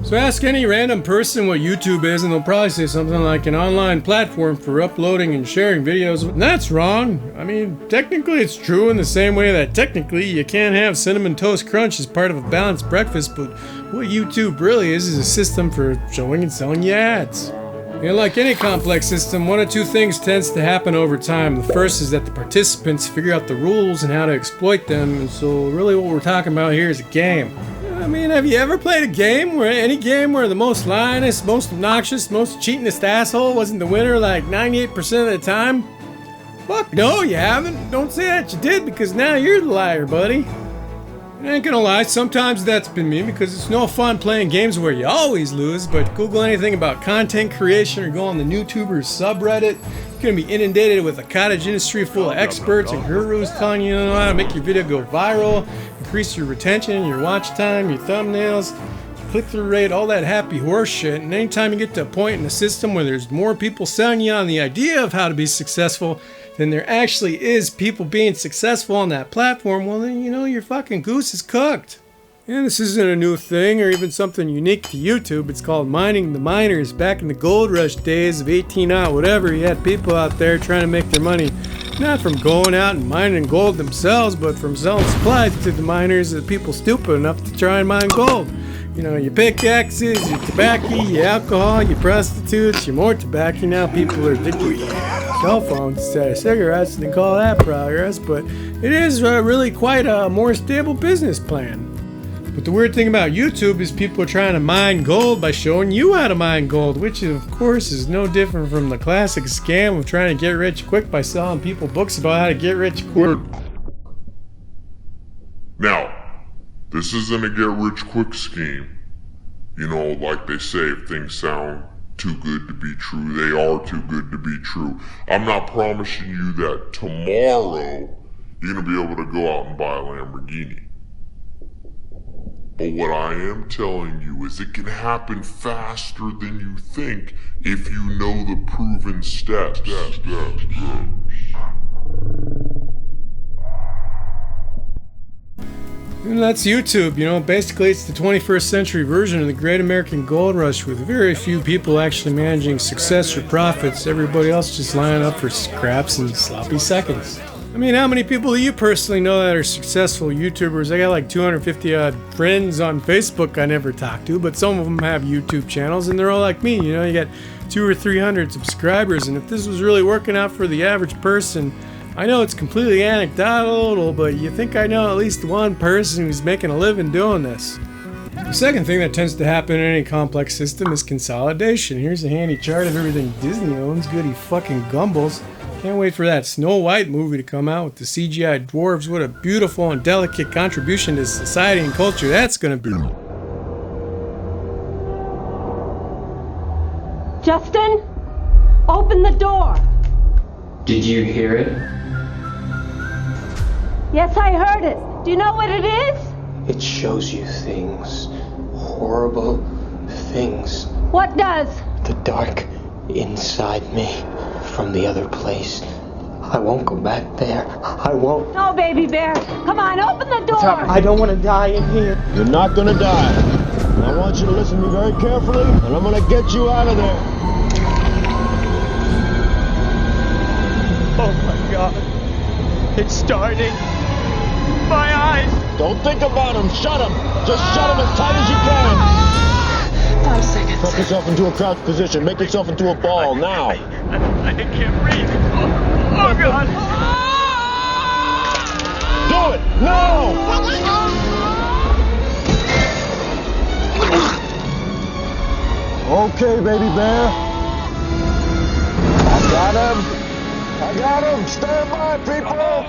So ask any random person what YouTube is and they'll probably say something like an online platform for uploading and sharing videos. And that's wrong. I mean, technically it's true in the same way that technically you can't have Cinnamon Toast Crunch as part of a balanced breakfast, but what YouTube really is a system for showing and selling you ads. And like any complex system, one of two things tends to happen over time. The first is that the participants figure out the rules and how to exploit them, and so really what we're talking about here is a game. I mean, have you ever played a game where the most lionest, most obnoxious, most cheatingest asshole wasn't the winner like 98% of the time? Fuck no, you haven't. Don't say that you did, because now you're the liar, buddy. I ain't gonna lie, sometimes that's been me, because it's no fun playing games where you always lose, but Google anything about content creation or go on the YouTubers subreddit, you're gonna be inundated with a cottage industry full of experts and gurus telling you how to make your video go viral, increase your retention, your watch time, your thumbnails, click-through rate, all that happy horse shit. And anytime you get to a point in the system where there's more people selling you on the idea of how to be successful than there actually is people being successful on that platform, well then you know your fucking goose is cooked. And this isn't a new thing or even something unique to YouTube. It's called mining the miners. Back in the gold rush days of 18 whatever, you had people out there trying to make their money not from going out and mining gold themselves, but from selling supplies to the miners, the people stupid enough to try and mine gold. You know, your pickaxes, your tobacco, your alcohol, your prostitutes, your more tobacco. Now people are addicted to cell phones instead of cigarettes, and they call that progress, but it is really quite a more stable business plan. But the weird thing about YouTube is people are trying to mine gold by showing you how to mine gold, which of course is no different from the classic scam of trying to get rich quick by selling people books about how to get rich quick. Now, this isn't a get-rich-quick scheme. You know, like they say, if things sound too good to be true, they are too good to be true. I'm not promising you that tomorrow you're going to be able to go out and buy a Lamborghini. But what I am telling you is it can happen faster than you think if you know the proven steps. And that's YouTube, you know, basically it's the 21st century version of the Great American Gold Rush with very few people actually managing success or profits, everybody else just lining up for scraps and sloppy seconds. I mean, how many people do you personally know that are successful YouTubers? I got like 250 odd friends on Facebook I never talk to, but some of them have YouTube channels and they're all like me, you know, you got 200 or 300 subscribers, and if this was really working out for the average person, I know it's completely anecdotal, but you think I know at least one person who's making a living doing this. The second thing that tends to happen in any complex system is consolidation. Here's a handy chart of everything Disney owns, goody fucking gumbles. Can't wait for that Snow White movie to come out with the CGI dwarves. What a beautiful and delicate contribution to society and culture that's gonna be. Justin, open the door. Did you hear it? Yes, I heard it. Do you know what it is? It shows you things. Horrible things. What does? The dark inside me from the other place. I won't go back there. I won't. No, baby bear. Come on, open the door. I don't want to die in here. You're not gonna die. I want you to listen to me very carefully, and I'm gonna get you out of there. Oh my God. It's starting. My eyes. Don't think about him. Shut him. Just shut him as tight as you can. 5 seconds. Tuck yourself into a crouch position. Make yourself into a ball now. I can't breathe. Oh God. Do it now. Okay, baby bear. I got him. Stand by, people.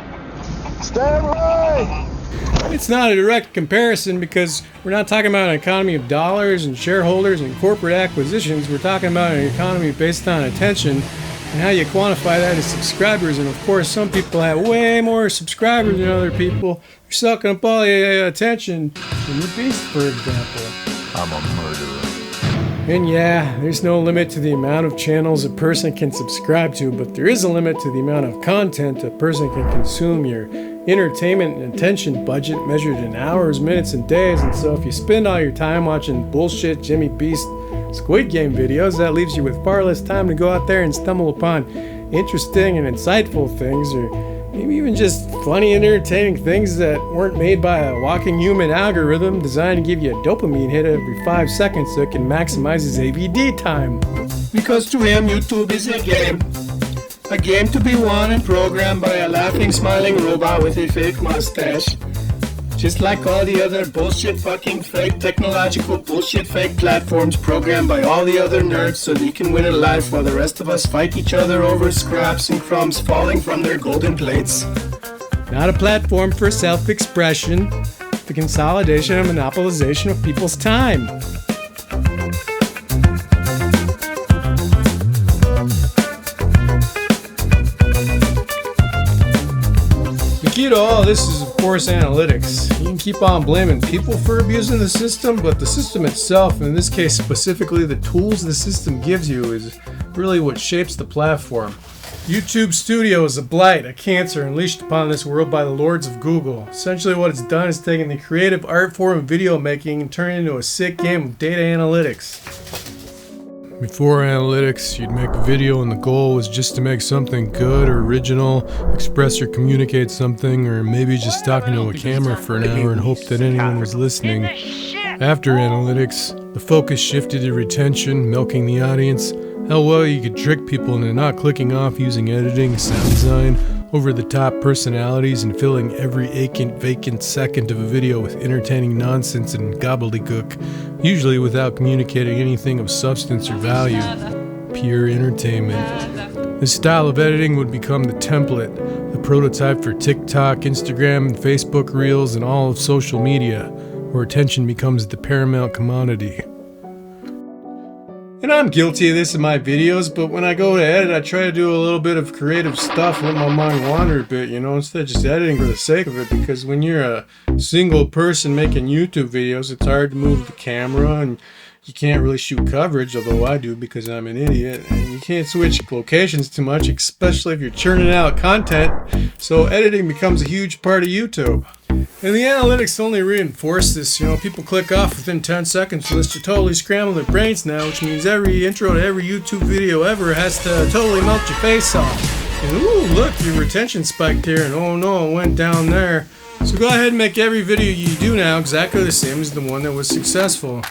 Stand by. It's not a direct comparison because we're not talking about an economy of dollars and shareholders and corporate acquisitions. We're talking about an economy based on attention and how you quantify that as subscribers. And of course, some people have way more subscribers than other people. You're sucking up all the attention in the beast, for example. I'm a murderer. And yeah, there's no limit to the amount of channels a person can subscribe to, but there is a limit to the amount of content a person can consume. Your entertainment and attention budget measured in hours, minutes, and days, and so if you spend all your time watching bullshit Jimmy Beast Squid Game videos, that leaves you with far less time to go out there and stumble upon interesting and insightful things, or maybe even just funny and entertaining things that weren't made by a walking human algorithm designed to give you a dopamine hit every 5 seconds so it can maximize his AVD time. Because to him, YouTube is a game. A game to be won and programmed by a laughing, smiling robot with a fake mustache. Just like all the other bullshit fucking fake technological bullshit fake platforms programmed by all the other nerds so they can win at life while the rest of us fight each other over scraps and crumbs falling from their golden plates. Not a platform for self-expression, the consolidation and monopolization of people's time. The key to all this is, of course, analytics. You can keep on blaming people for abusing the system, but the system itself, and in this case specifically the tools the system gives you, is really what shapes the platform. YouTube Studio is a blight, a cancer unleashed upon this world by the lords of Google. Essentially what it's done is taken the creative art form of video making and turned it into a sick game of data analytics. Before analytics, you'd make a video and the goal was just to make something good or original, express or communicate something, or maybe just talking to a camera for an hour and hope that anyone was listening. After analytics, the focus shifted to retention, milking the audience, how well you could trick people into not clicking off using editing, sound design, over-the-top personalities, and filling every vacant second of a video with entertaining nonsense and gobbledygook, usually without communicating anything of substance or value. Pure entertainment. This style of editing would become the template, the prototype for TikTok, Instagram, and Facebook Reels, and all of social media, where attention becomes the paramount commodity. And I'm guilty of this in my videos, but when I go to edit, I try to do a little bit of creative stuff, let my mind wander a bit, instead of just editing for the sake of it, because when you're a single person making YouTube videos, it's hard to move the camera, and you can't really shoot coverage, although I do because I'm an idiot, and you can't switch locations too much, especially if you're churning out content, so editing becomes a huge part of YouTube. And the analytics only reinforce this. People click off within 10 seconds unless you totally scramble their brains now, which means every intro to every YouTube video ever has to totally melt your face off. And ooh, look, your retention spiked here, and oh no, it went down there. So go ahead and make every video you do now exactly the same as the one that was successful.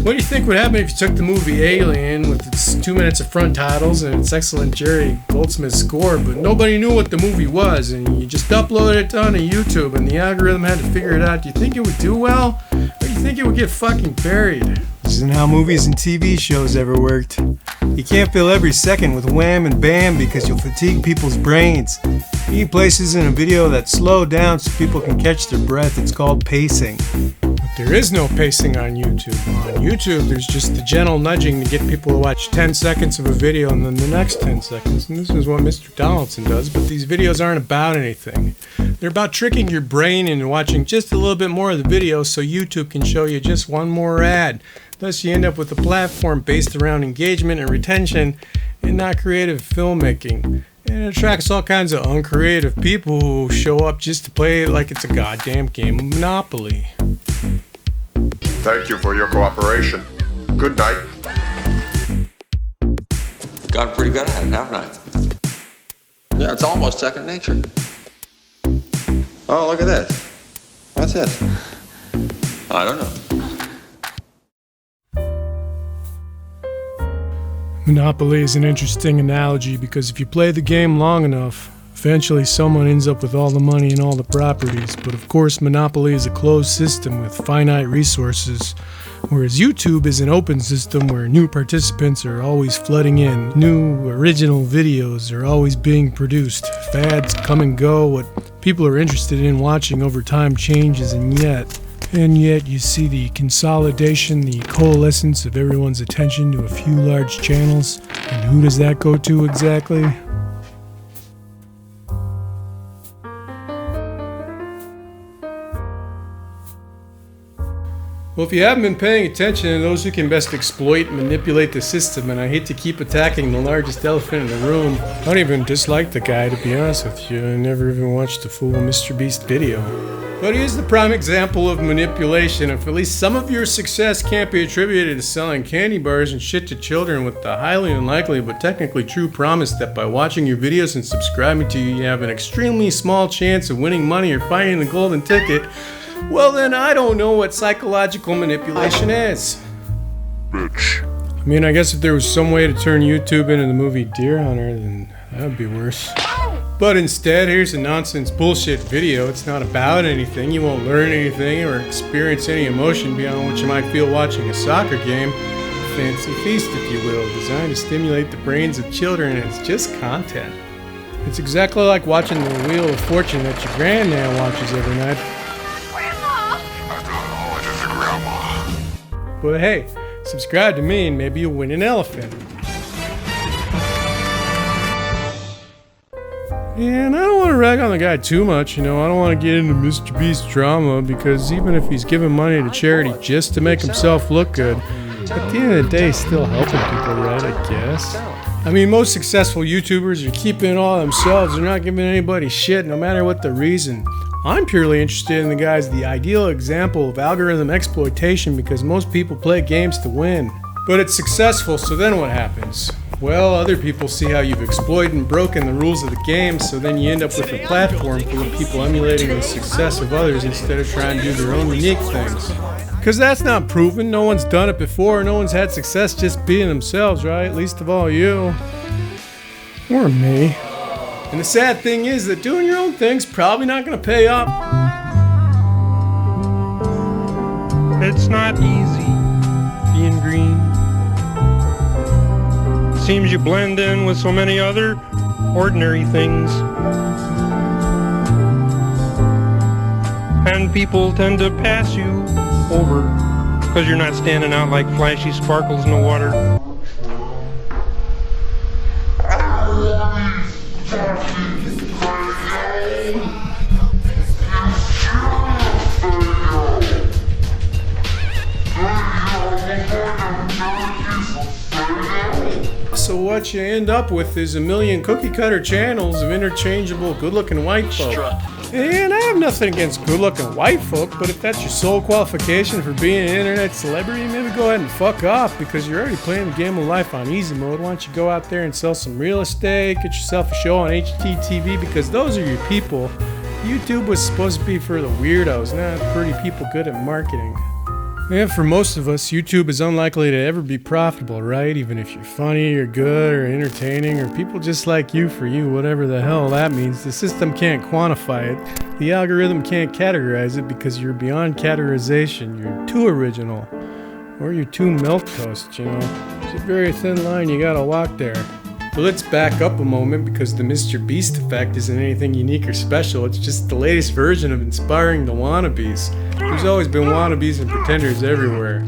What do you think would happen if you took the movie Alien with its 2 minutes of front titles and its excellent Jerry Goldsmith score, but nobody knew what the movie was, and you just uploaded it onto YouTube and the algorithm had to figure it out? Do you think it would do well? Or do you think it would get fucking buried? This isn't how movies and TV shows ever worked. You can't fill every second with wham and bam because you'll fatigue people's brains. You need places in a video that slow down so people can catch their breath. It's called pacing. There is no pacing on YouTube. On YouTube, there's just the gentle nudging to get people to watch 10 seconds of a video and then the next 10 seconds. And this is what Mr. Donaldson does, but these videos aren't about anything. They're about tricking your brain into watching just a little bit more of the video so YouTube can show you just one more ad. Thus, you end up with a platform based around engagement and retention and not creative filmmaking. And it attracts all kinds of uncreative people who show up just to play it like it's a goddamn game of Monopoly. Thank you for your cooperation. Good night. Gotten pretty good at it, haven't I? Yeah, it's almost second nature. Oh, look at this. What's this? I don't know. Monopoly is an interesting analogy because if you play the game long enough, eventually someone ends up with all the money and all the properties. But of course, Monopoly is a closed system with finite resources, whereas YouTube is an open system where new participants are always flooding in. New original videos are always being produced. Fads come and go. What people are interested in watching over time changes, and yet you see the consolidation, the coalescence of everyone's attention to a few large channels. And who does that go to exactly? Well, if you haven't been paying attention to those who can best exploit and manipulate the system, and I hate to keep attacking the largest elephant in the room, I don't even dislike the guy, to be honest with you. I never even watched a full Mr. Beast video. But he is the prime example of manipulation. If at least some of your success can't be attributed to selling candy bars and shit to children with the highly unlikely but technically true promise that by watching your videos and subscribing to you, you have an extremely small chance of winning money or finding the golden ticket, well then I don't know what psychological manipulation is. Bitch. I mean, I guess if there was some way to turn YouTube into the movie Deer Hunter, then that would be worse. But instead, here's a nonsense bullshit video. It's not about anything. You won't learn anything or experience any emotion beyond what you might feel watching a soccer game. A fancy feast, if you will, designed to stimulate the brains of children, and it's just content. It's exactly like watching the Wheel of Fortune that your granddad watches every night. Grandma! Oh, it is a grandma. But hey, subscribe to me and maybe you'll win an elephant. And I don't want to rag on the guy too much, you know. I don't want to get into Mr. Beast drama, because even if he's giving money to charity just to make himself look good, at the end of the day, he's still helping people, right, I guess. I mean, most successful YouTubers are keeping it all themselves. They're not giving anybody shit, no matter what the reason. I'm purely interested in the guy's the ideal example of algorithm exploitation, because most people play games to win. But it's successful, so then what happens? Well, other people see how you've exploited and broken the rules of the game, so then you end up with a platform full of people emulating the success of others instead of trying to do their own unique things. Because that's not proven. No one's done it before. No one's had success just being themselves, right? Least of all you. Or me. And the sad thing is that doing your own thing's probably not going to pay off. It's not easy being green. Seems you blend in with so many other ordinary things. And people tend to pass you over because you're not standing out like flashy sparkles in the water. So what you end up with is a million cookie cutter channels of interchangeable good looking white folk. And I have nothing against good looking white folk, but if that's your sole qualification for being an internet celebrity, maybe go ahead and fuck off, because you're already playing the game of life on easy mode. Why don't you go out there and sell some real estate, get yourself a show on HGTV, because those are your people. YouTube was supposed to be for the weirdos, not pretty people good at marketing. And for most of us, YouTube is unlikely to ever be profitable, right? Even if you're funny or good or entertaining, or people just like you for you, whatever the hell that means. The system can't quantify it. The algorithm can't categorize it, because you're beyond categorization. You're too original. Or you're too milquetoast, you know. It's a very thin line you gotta walk there. But let's back up a moment, because the Mr. Beast effect isn't anything unique or special. It's just the latest version of inspiring the wannabes. There's always been wannabes and pretenders everywhere.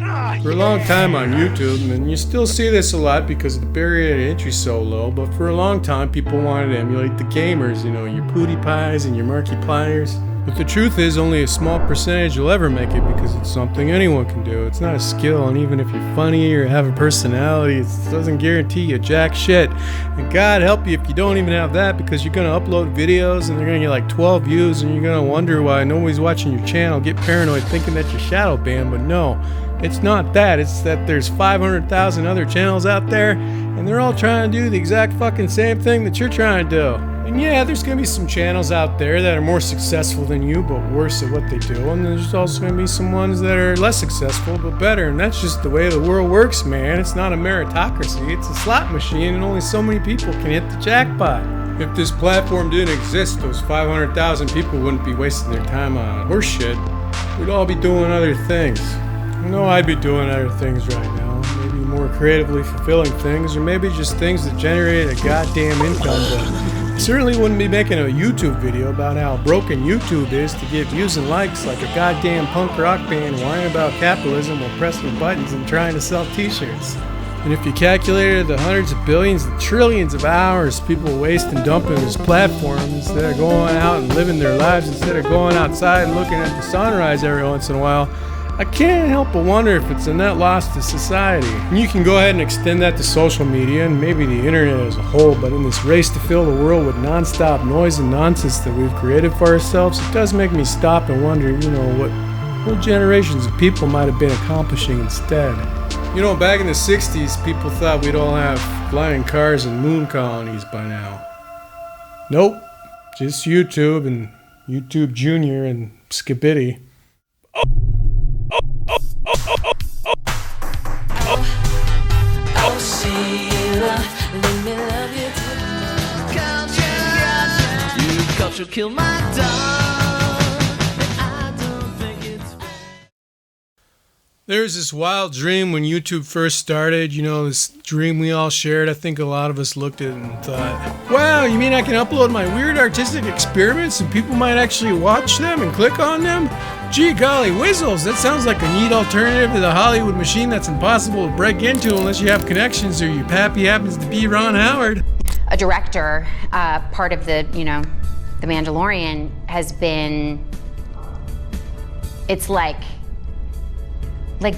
For a long time on YouTube, and you still see this a lot because the barrier to entry is so low, but for a long time people wanted to emulate the gamers, you know, your PewDiePies and your Markipliers. But the truth is, only a small percentage will ever make it, because it's something anyone can do. It's not a skill, and even if you're funny or have a personality, it doesn't guarantee you jack shit. And God help you if you don't even have that, because you're gonna upload videos and they're gonna get like 12 views, and you're gonna wonder why nobody's watching your channel, get paranoid thinking that you're shadow banned. But no, it's not that. It's that there's 500,000 other channels out there, and they're all trying to do the exact fucking same thing that you're trying to do. And yeah, there's gonna be some channels out there that are more successful than you, but worse at what they do. And there's also gonna be some ones that are less successful, but better. And that's just the way the world works, man. It's not a meritocracy, it's a slot machine, and only so many people can hit the jackpot. If this platform didn't exist, those 500,000 people wouldn't be wasting their time on horse shit. We'd all be doing other things. I know I'd be doing other things right now. Maybe more creatively fulfilling things, or maybe just things that generate a goddamn income. But certainly wouldn't be making a YouTube video about how broken YouTube is to get views and likes like a goddamn punk rock band whining about capitalism while pressing buttons and trying to sell t-shirts. And if you calculated the hundreds of billions and trillions of hours people waste and dump in this platform, instead of going out and living their lives, instead of going outside and looking at the sunrise every once in a while, I can't help but wonder if it's a net loss to society. And you can go ahead and extend that to social media and maybe the internet as a whole, but in this race to fill the world with non-stop noise and nonsense that we've created for ourselves, it does make me stop and wonder, what whole generations of people might have been accomplishing instead. Back in the 60s, people thought we'd all have flying cars and moon colonies by now. Nope, just YouTube and YouTube Junior and Skibidi. Culture kill my dog, and I don't think it's fair. There's this wild dream when YouTube first started, this dream we all shared. I think a lot of us looked at it and thought, wow, you mean I can upload my weird artistic experiments and people might actually watch them and click on them? Gee golly whizzles, that sounds like a neat alternative to the Hollywood machine that's impossible to break into unless you have connections or your pappy happens to be Ron Howard. A director, part of the, The Mandalorian has been, it's like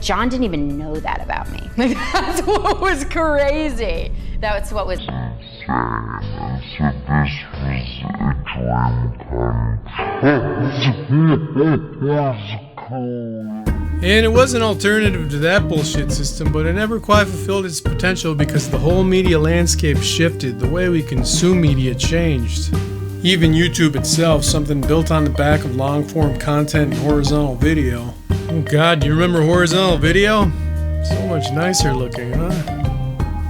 John didn't even know that about me. That's what was crazy. That's what was. And it was an alternative to that bullshit system, but it never quite fulfilled its potential because the whole media landscape shifted, the way we consume media changed. Even YouTube itself, something built on the back of long-form content and horizontal video. Oh god, do you remember horizontal video? So much nicer looking, huh?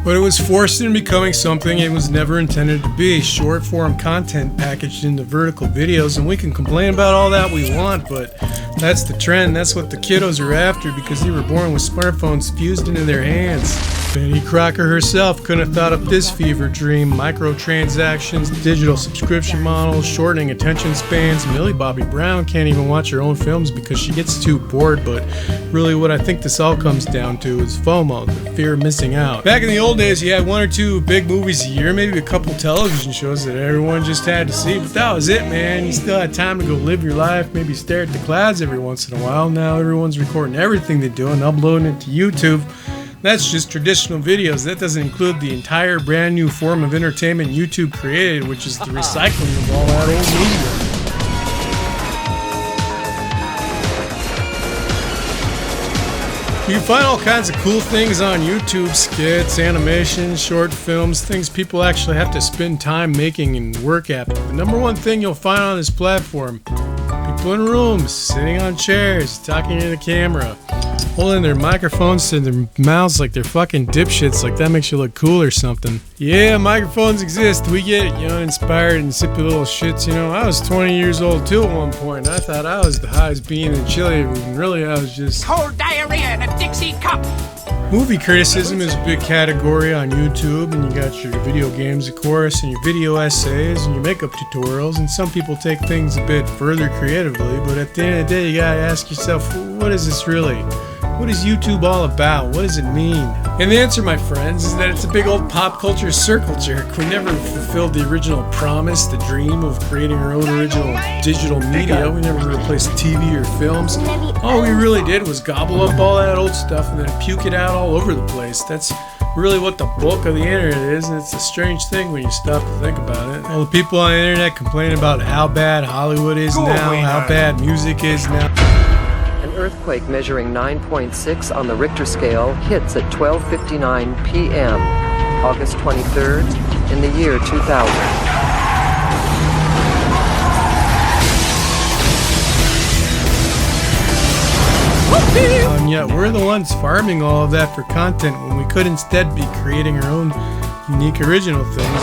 But it was forced into becoming something it was never intended to be, short-form content packaged into vertical videos, and we can complain about all that we want, but that's the trend, that's what the kiddos are after because they were born with smartphones fused into their hands. Betty Crocker herself couldn't have thought up this fever dream. Microtransactions, digital subscription models, shortening attention spans. Millie Bobby Brown can't even watch her own films because she gets too bored, but really what I think this all comes down to is FOMO, the fear of missing out. Back in the old days, you had 1 or 2 big movies a year, maybe a couple television shows that everyone just had to see, but that was it, man. You still had time to go live your life, maybe stare at the clouds every once in a while. Now everyone's recording everything they do and uploading it to YouTube. That's just traditional videos. That doesn't include the entire brand new form of entertainment YouTube created, which is the recycling of all that old media. You can find all kinds of cool things on YouTube, skits, animations, short films, things people actually have to spend time making and work at. But the number one thing you'll find on this platform, people in rooms, sitting on chairs, talking to the camera, holding their microphones to their mouths like they're fucking dipshits, like that makes you look cool or something. Yeah, microphones exist. We get it, inspired and sippy little shits. I was 20 years old too at one point. I thought I was the highest bean in Chile, and really I was just cold diarrhea in a Dixie cup. Movie criticism is a big category on YouTube, and you got your video games, of course, and your video essays, and your makeup tutorials, and some people take things a bit further creatively, but at the end of the day, you gotta ask yourself, what is this really? What is YouTube all about? What does it mean? And the answer, my friends, is that it's a big old pop culture circle jerk. We never fulfilled the original promise, the dream of creating our own original digital media. We never replaced TV or films. All we really did was gobble up all that old stuff and then puke it out all over the place. That's really what the bulk of the internet is, and it's a strange thing when you stop to think about it. All the people on the internet complain about how bad Hollywood is now, how bad music is now. An earthquake measuring 9.6 on the Richter scale hits at 12:59 p.m. August 23rd in the year 2000. And yet we're the ones farming all of that for content when we could instead be creating our own unique original things.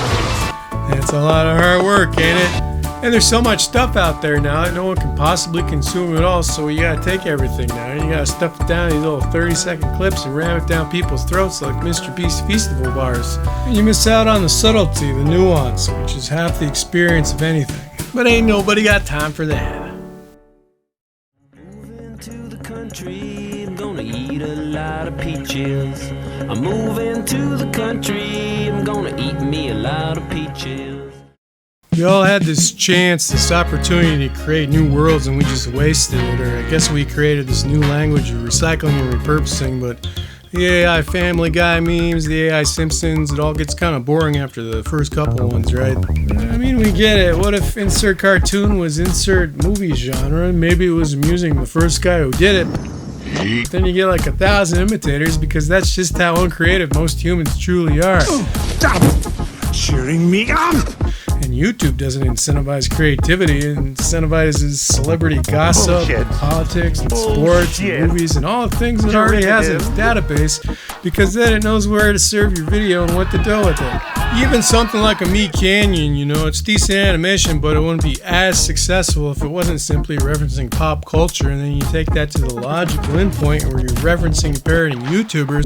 That's a lot of hard work, ain't it? And there's so much stuff out there now that no one can possibly consume it all, so you gotta take everything now. You gotta stuff it down in these little 30-second clips and ram it down people's throats like Mr. Beast Feastable bars. And you miss out on the subtlety, the nuance, which is half the experience of anything. But ain't nobody got time for that. Moving to the country, I'm gonna eat a lot of peaches. I'm moving to the country, I'm gonna eat me a lot of peaches. We all had this chance, this opportunity to create new worlds, and we just wasted it. Or I guess we created this new language of recycling and repurposing, but the AI Family Guy memes, the AI Simpsons, it all gets kind of boring after the first couple ones, right? I mean, we get it. What if insert cartoon was insert movie genre? Maybe it was amusing the first guy who did it. Then you get like 1,000 imitators because that's just how uncreative most humans truly are. Stop cheering me up! And YouTube doesn't incentivize creativity, it incentivizes celebrity gossip, and politics, and sports, and movies, and all the things it already has in its database, because then it knows where to serve your video and what to do with it. Even something like a Meat Canyon, you know, it's decent animation, but it wouldn't be as successful if it wasn't simply referencing pop culture, and then you take that to the logical endpoint where you're referencing and parroting YouTubers.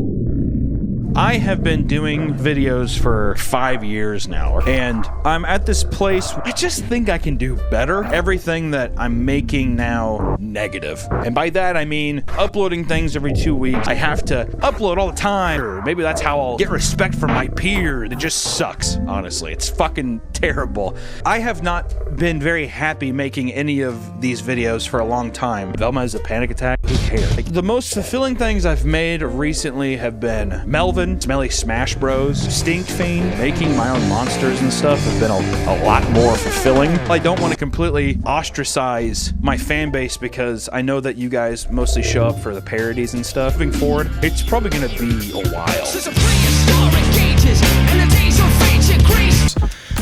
I have been doing videos for 5 years now, and I'm at this place where I just think I can do better. Everything that I'm making now, negative. And by that I mean uploading things every 2 weeks. I have to upload all the time, or maybe that's how I'll get respect from my peers. It just sucks, honestly. It's fucking terrible. I have not been very happy making any of these videos for a long time. Velma has a panic attack, who cares? Like, the most fulfilling things I've made recently have been Melvin, Smelly Smash Bros, Stink Fiend, making my own monsters and stuff have been a lot more fulfilling. I don't want to completely ostracize my fan base because I know that you guys mostly show up for the parodies and stuff. Moving forward, it's probably going to be a while.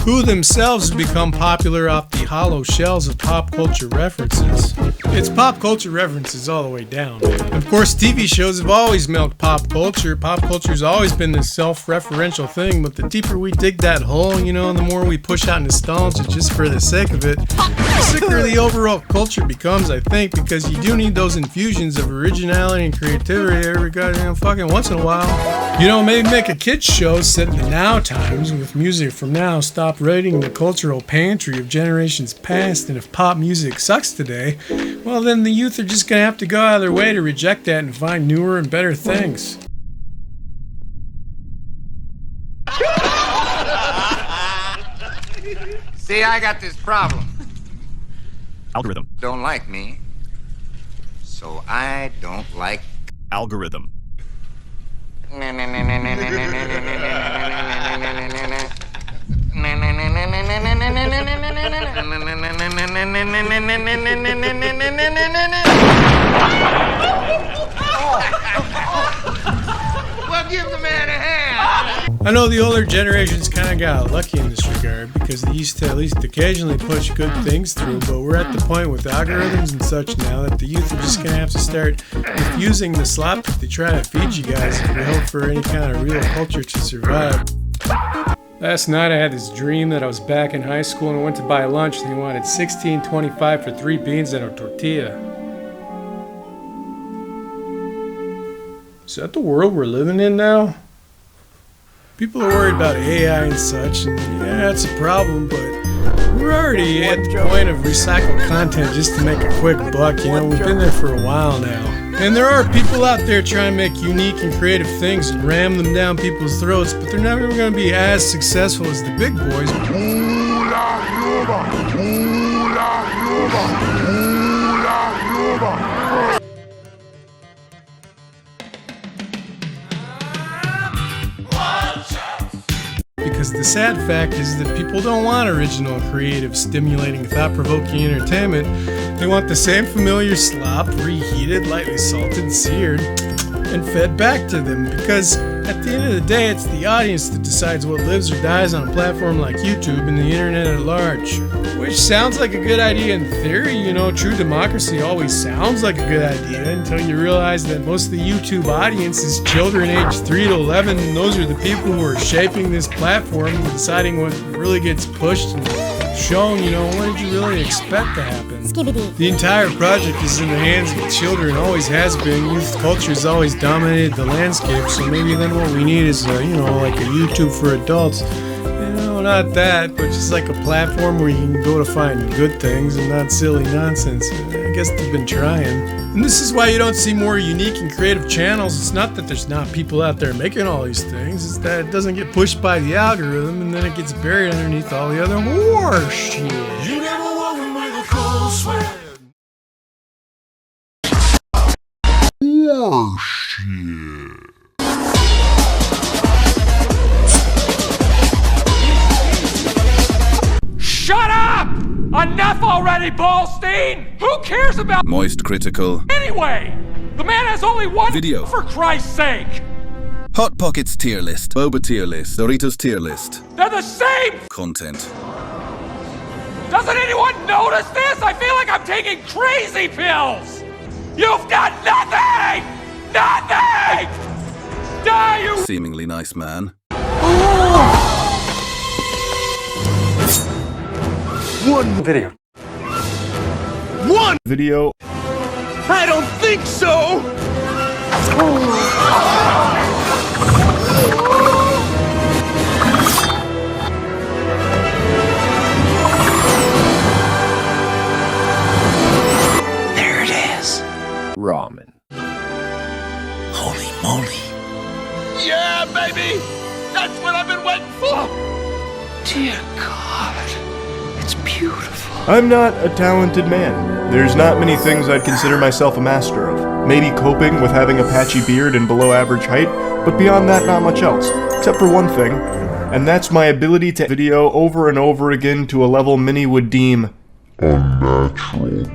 Who themselves have become popular off the hollow shells of pop culture references. It's pop culture references all the way down. Of course, TV shows have always milked pop culture. Pop culture's always been this self-referential thing, but the deeper we dig that hole, you know, and the more we push out nostalgia just for the sake of it, the sicker the overall culture becomes, I think, because you do need those infusions of originality and creativity every goddamn fucking once in a while. You know, maybe make a kids show set in the now times with music from now, stop raiding the cultural pantry of generations past, and if pop music sucks today, well then the youth are just gonna have to go out of their way to reject that and find newer and better things. See, I got this problem. Algorithm. Don't like me, so I don't like algorithm. Well, give the man a hand. I know the older generations kind of got lucky in this regard because they used to at least occasionally push good things through, but we're at the point with algorithms and such now that the youth are just going to have to start refusing the slop that they try to feed you guys if you hope for any kind of real culture to survive. Last night I had this dream that I was back in high school and I went to buy lunch and they wanted $16.25 for 3 beans and a tortilla. Is that the world we're living in now? People are worried about AI and such, and yeah, it's a problem, but we're already at the point of recycled content just to make a quick buck, you know, we've been there for a while now. And there are people out there trying to make unique and creative things and ram them down people's throats, but they're never going to be as successful as the big boys. Because the sad fact is that people don't want original, creative, stimulating, thought-provoking entertainment. They want the same familiar slop, reheated, lightly salted, seared, and fed back to them. Because at the end of the day, it's the audience that decides what lives or dies on a platform like YouTube and the internet at large. Which sounds like a good idea in theory, you know, true democracy always sounds like a good idea until you realize that most of the YouTube audience is children aged 3 to 11, and those are the people who are shaping this platform and deciding what really gets pushed and shown, you know, what did you really expect to happen? The entire project is in the hands of children, always has been. Youth culture has always dominated the landscape, so maybe then what we need is, you know, like a YouTube for adults. You know, No, not that, but just like a platform where you can go to find good things and not silly nonsense. I guess they've been trying. And this is why you don't see more unique and creative channels. It's not that there's not people out there making all these things, it's that it doesn't get pushed by the algorithm and then it gets buried underneath all the other horse shit. You never woman with a cold sweat. Oh, shit. Shut up! Enough already, Ballstein! Who cares about Moist Critical. anyway? The man has only one Video. for Christ's sake! Hot Pockets tier list. Boba tier list. Doritos tier list. They're the same! Content. Doesn't anyone notice this? I feel like I'm taking crazy pills! You've done nothing! Nothing! Die, you Seemingly nice man. One video. One video. I don't think so! There it is. Ramen. Holy moly. Yeah, baby! That's what I've been waiting for! Dear God. It's beautiful. I'm not a talented man. There's not many things I'd consider myself a master of. Maybe coping with having a patchy beard and below average height, but beyond that, not much else. Except for one thing, and that's my ability to video over and over again to a level many would deem unnatural.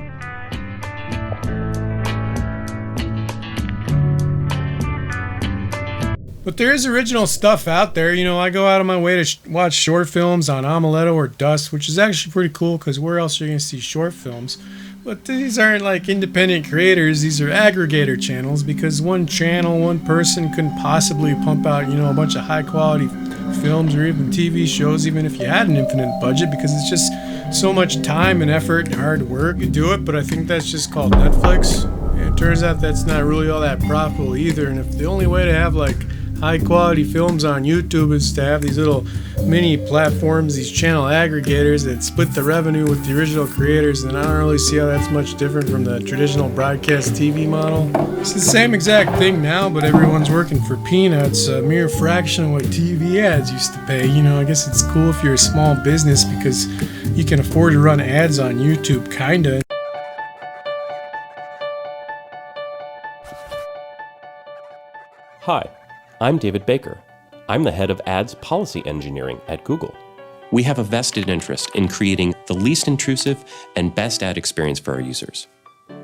But there is original stuff out there. You know, I go out of my way to watch short films on Amuletto or Dust, which is actually pretty cool because where else are you going to see short films? But these aren't like independent creators. These are aggregator channels because one channel, one person couldn't possibly pump out, you know, a bunch of high quality films or even TV shows, even if you had an infinite budget, because it's just so much time and effort and hard work to do it. But I think that's just called Netflix. And it turns out that's not really all that profitable either. And if the only way to have like high quality films on YouTube is to have these little mini platforms, these channel aggregators that split the revenue with the original creators, and I don't really see how that's much different from the traditional broadcast TV model. It's the same exact thing now, but everyone's working for peanuts, a mere fraction of what TV ads used to pay. You know, I guess it's cool if you're a small business because you can afford to run ads on YouTube, kinda. Hi. I'm David Baker. I'm the head of Ads Policy Engineering at Google. We have a vested interest in creating the least intrusive and best ad experience for our users.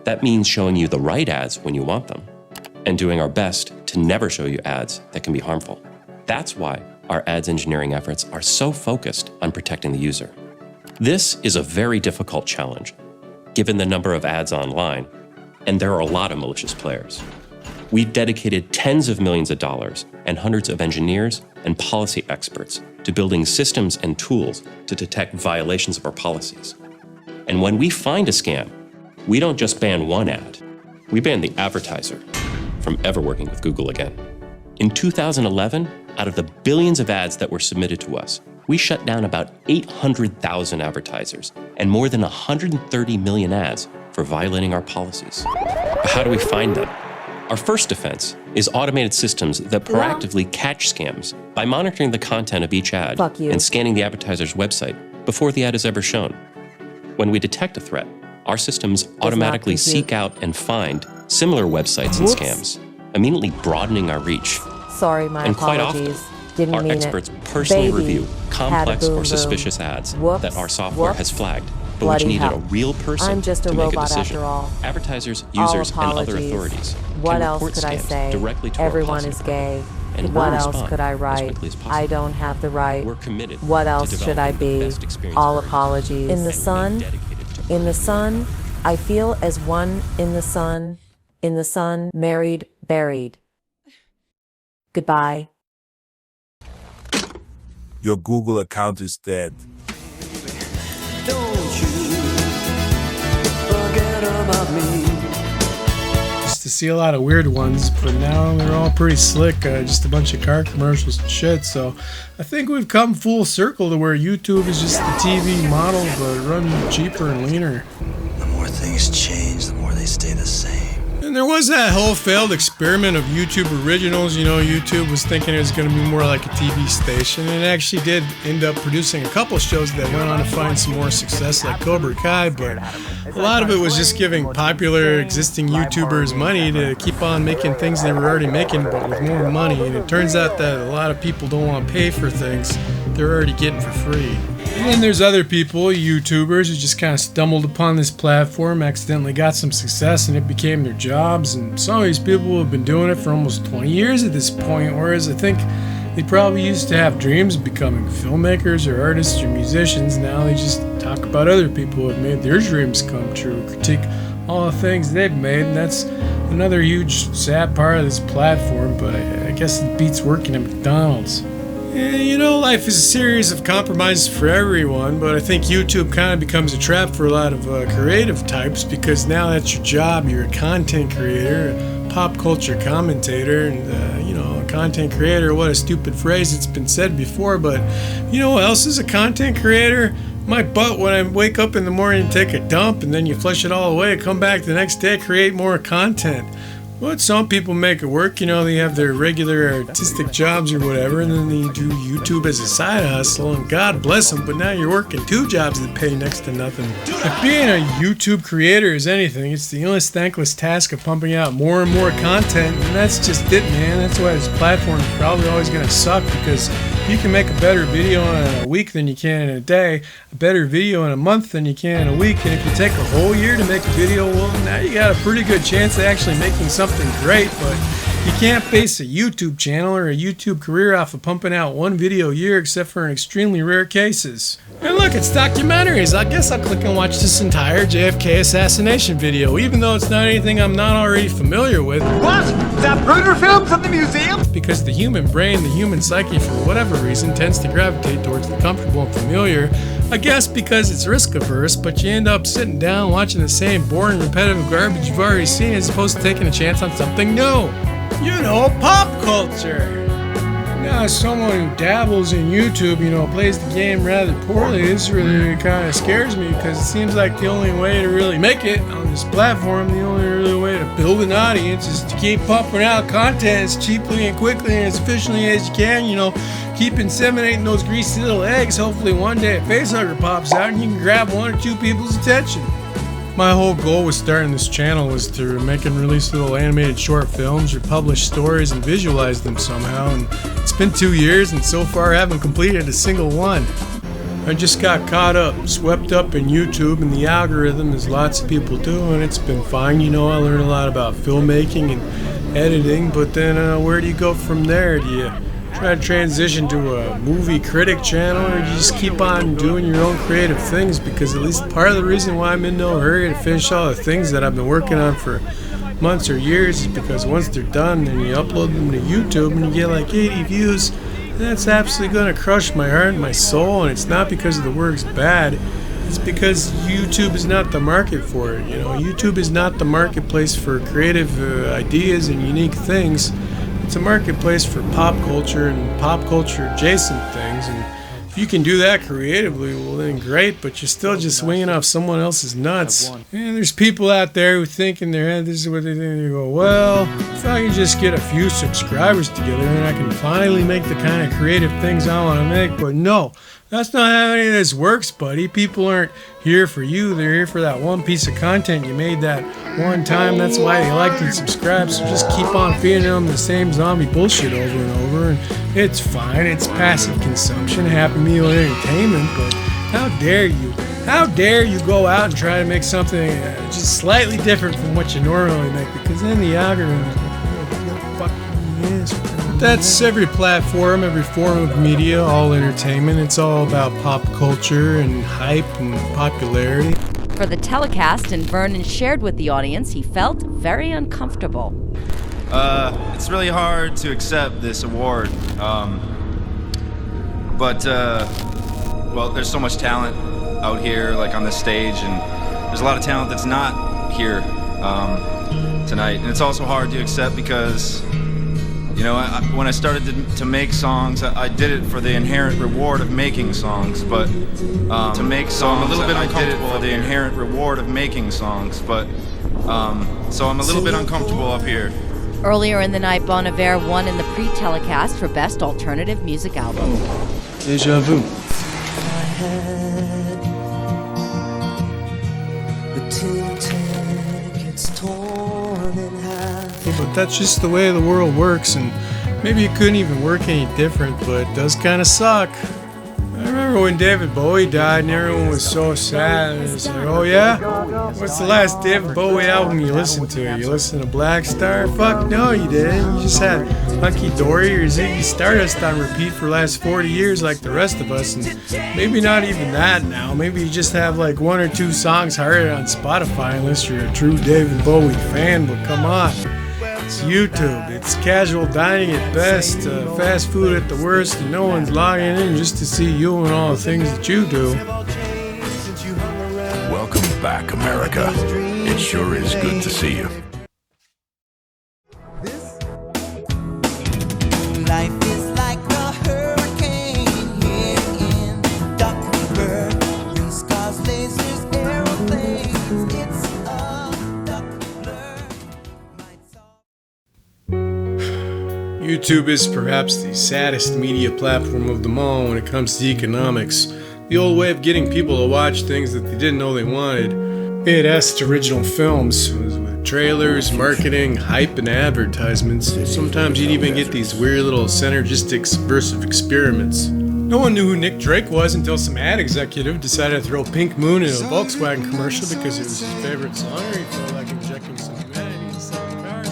That means showing you the right ads when you want them, and doing our best to never show you ads that can be harmful. That's why our ads engineering efforts are so focused on protecting the user. This is a very difficult challenge, given the number of ads online, and there are a lot of malicious players. We've dedicated tens of millions of dollars and hundreds of engineers and policy experts to building systems and tools to detect violations of our policies. And when we find a scam, we don't just ban one ad, we ban the advertiser from ever working with Google again. In 2011, out of the billions of ads that were submitted to us, we shut down about 800,000 advertisers and more than 130 million ads for violating our policies. But how do we find them? Our first defense is automated systems that proactively catch scams by monitoring the content of each ad and scanning the advertiser's website before the ad is ever shown. When we detect a threat, our systems automatically seek out and find similar websites and scams, immediately broadening our reach. Sorry, my and quite apologies. often, Didn't our mean experts it. personally Baby review complex boom or suspicious ads Whoops. that our software has flagged, but Bloody which needed hell. a real person I'm just a to make a robot decision. after all. Advertisers, All users, and other apologies. authorities What can else report could I scams say? directly to Everyone our policy is gay. and What we'll else respond could I as write? I don't have the right. We're committed What to else should I developing the be? best experience All for our apologies. In the sun, in the sun, I feel as one in the sun, married, buried. Goodbye. Your Google account is dead. to see a lot of weird ones, but now they're all pretty slick, just a bunch of car commercials and shit. So I think we've come full circle to where YouTube is just the TV model, but run cheaper and leaner. The more things change, the more they stay the same. And there was that whole failed experiment of YouTube originals. You know, YouTube was thinking it was going to be more like a TV station, and it actually did end up producing a couple shows that went on to find some more success, like Cobra Kai, but a lot of it was just giving popular existing YouTubers money to keep on making things they were already making, but with more money. And it turns out that a lot of people don't want to pay for things they're already getting for free. And then there's other people, YouTubers, who just kind of stumbled upon this platform, accidentally got some success, and it became their jobs. And some of these people have been doing it for almost 20 years at this point, whereas I think they probably used to have dreams of becoming filmmakers or artists or musicians. Now they just talk about other people who have made their dreams come true, critique all the things they've made, and that's another huge sad part of this platform, but I guess it beats working at McDonald's. Yeah, you know, life is a series of compromises for everyone, but I think YouTube kind of becomes a trap for a lot of creative types, because now that's your job. You're a content creator, a pop culture commentator, and, you know, a content creator. What a stupid phrase. It's been said before, but you know what else is a content creator? My butt when I wake up in the morning and take a dump, and then you flush it all away, come back the next day, create more content. But some people make it work, you know, they have their regular artistic jobs or whatever, and then they do YouTube as a side hustle, and God bless them, but now you're working 2 jobs that pay next to nothing. If being a YouTube creator is anything, it's the endless thankless task of pumping out more and more content, and that's just it, man. That's why this platform is probably always going to suck, because you can make a better video in a week than you can in a day, a better video in a month than you can in a week, and if you take a whole year to make a video, well, now you got a pretty good chance of actually making something great. But you can't base a YouTube channel or a YouTube career off of pumping out 1 video a year, except for in extremely rare cases. And look, it's documentaries. I guess I'll click and watch this entire JFK assassination video, even though it's not anything I'm not already familiar with. What? Zapruder films at the museum? Because the human brain, the human psyche, for whatever reason, tends to gravitate towards the comfortable and familiar. I guess because it's risk averse, but you end up sitting down watching the same boring, repetitive garbage you've already seen, as opposed to taking a chance on something new. You know, pop culture. Now, as someone who dabbles in YouTube, you know, plays the game rather poorly, this really kind of scares me, because it seems like the only way to really make it on this platform, the only really way to build an audience, is to keep pumping out content as cheaply and quickly and as efficiently as you can, you know, keep inseminating those greasy little eggs. Hopefully one day a facehugger pops out and you can grab 1 or 2 people's attention. My whole goal with starting this channel was to make and release little animated short films or publish stories and visualize them somehow, and it's been 2 years and so far I haven't completed a single one. I just got caught up, swept up in YouTube and the algorithm, as lots of people do, and it's been fine. You know, I learned a lot about filmmaking and editing, but then where do you go from there? Do you try to transition to a movie critic channel, or you just keep on doing your own creative things? Because at least part of the reason why I'm in no hurry to finish all the things that I've been working on for months or years is because once they're done, then you upload them to YouTube and you get like 80 views. That's absolutely going to crush my heart and my soul, and it's not because the work's bad. It's because YouTube is not the market for it. You know, YouTube is not the marketplace for creative ideas and unique things. It's a marketplace for pop culture and pop culture adjacent things, and if you can do that creatively, well then great, but you're still just swinging off someone else's nuts. And there's people out there who think in their head, this is what they think, they go, well, if I can just get a few subscribers together, then I can finally make the kind of creative things I want to make. But no, that's not how any of this works, buddy. People aren't here for you, they're here for that one piece of content you made that one time. That's why they liked and subscribed, so just keep on feeding them the same zombie bullshit over and over, and it's fine. It's passive consumption, happy meal entertainment, but how dare you? How dare you go out and try to make something just slightly different from what you normally make, because then the algorithm is like, fucking is. That's every platform, every form of media, all entertainment. It's all about pop culture and hype and popularity. For the telecast, and Vernon shared with the audience he felt very uncomfortable. It's really hard to accept this award. Well, there's so much talent out here, like on this stage, and there's a lot of talent that's not here to tonight. And it's also hard to accept because, you know, when I started to make songs, I did it for the inherent reward of making songs, but to make songs, I'm a little bit uncomfortable for the inherent reward of making songs, but so I'm a little bit uncomfortable up here. Earlier in the night, Bon Iver won in the pre-telecast for Best Alternative Music Album. Deja vu. Yeah, but that's just the way the world works, and maybe it couldn't even work any different, but it does kind of suck. I remember when David Bowie died and everyone was so sad. It was like, oh yeah? What's the last David Bowie album you listened to? You listened to Black Star? Fuck no, you didn't. You just had Hunky Dory or Ziggy Stardust on repeat for the last 40 years like the rest of us, and maybe not even that now. Maybe you just have like 1 or 2 songs heard on Spotify unless you're a true David Bowie fan, but come on. It's YouTube. It's casual dining at best, fast food at the worst, and no one's logging in just to see you and all the things that you do. Welcome back, America. It sure is good to see you. Life is like a hurricane here in Duckburg. Police cars, lasers, aeroplanes. It's a duck blur. YouTube is perhaps the saddest media platform of them all when it comes to economics. The old way of getting people to watch things that they didn't know they wanted. It has original films with trailers, marketing, hype, and advertisements. Sometimes you'd even get these weird little synergistic subversive experiments. No one knew who Nick Drake was until some ad executive decided to throw Pink Moon in a Volkswagen commercial because it was his favorite song, or he felt like injecting some humanity and selling cars.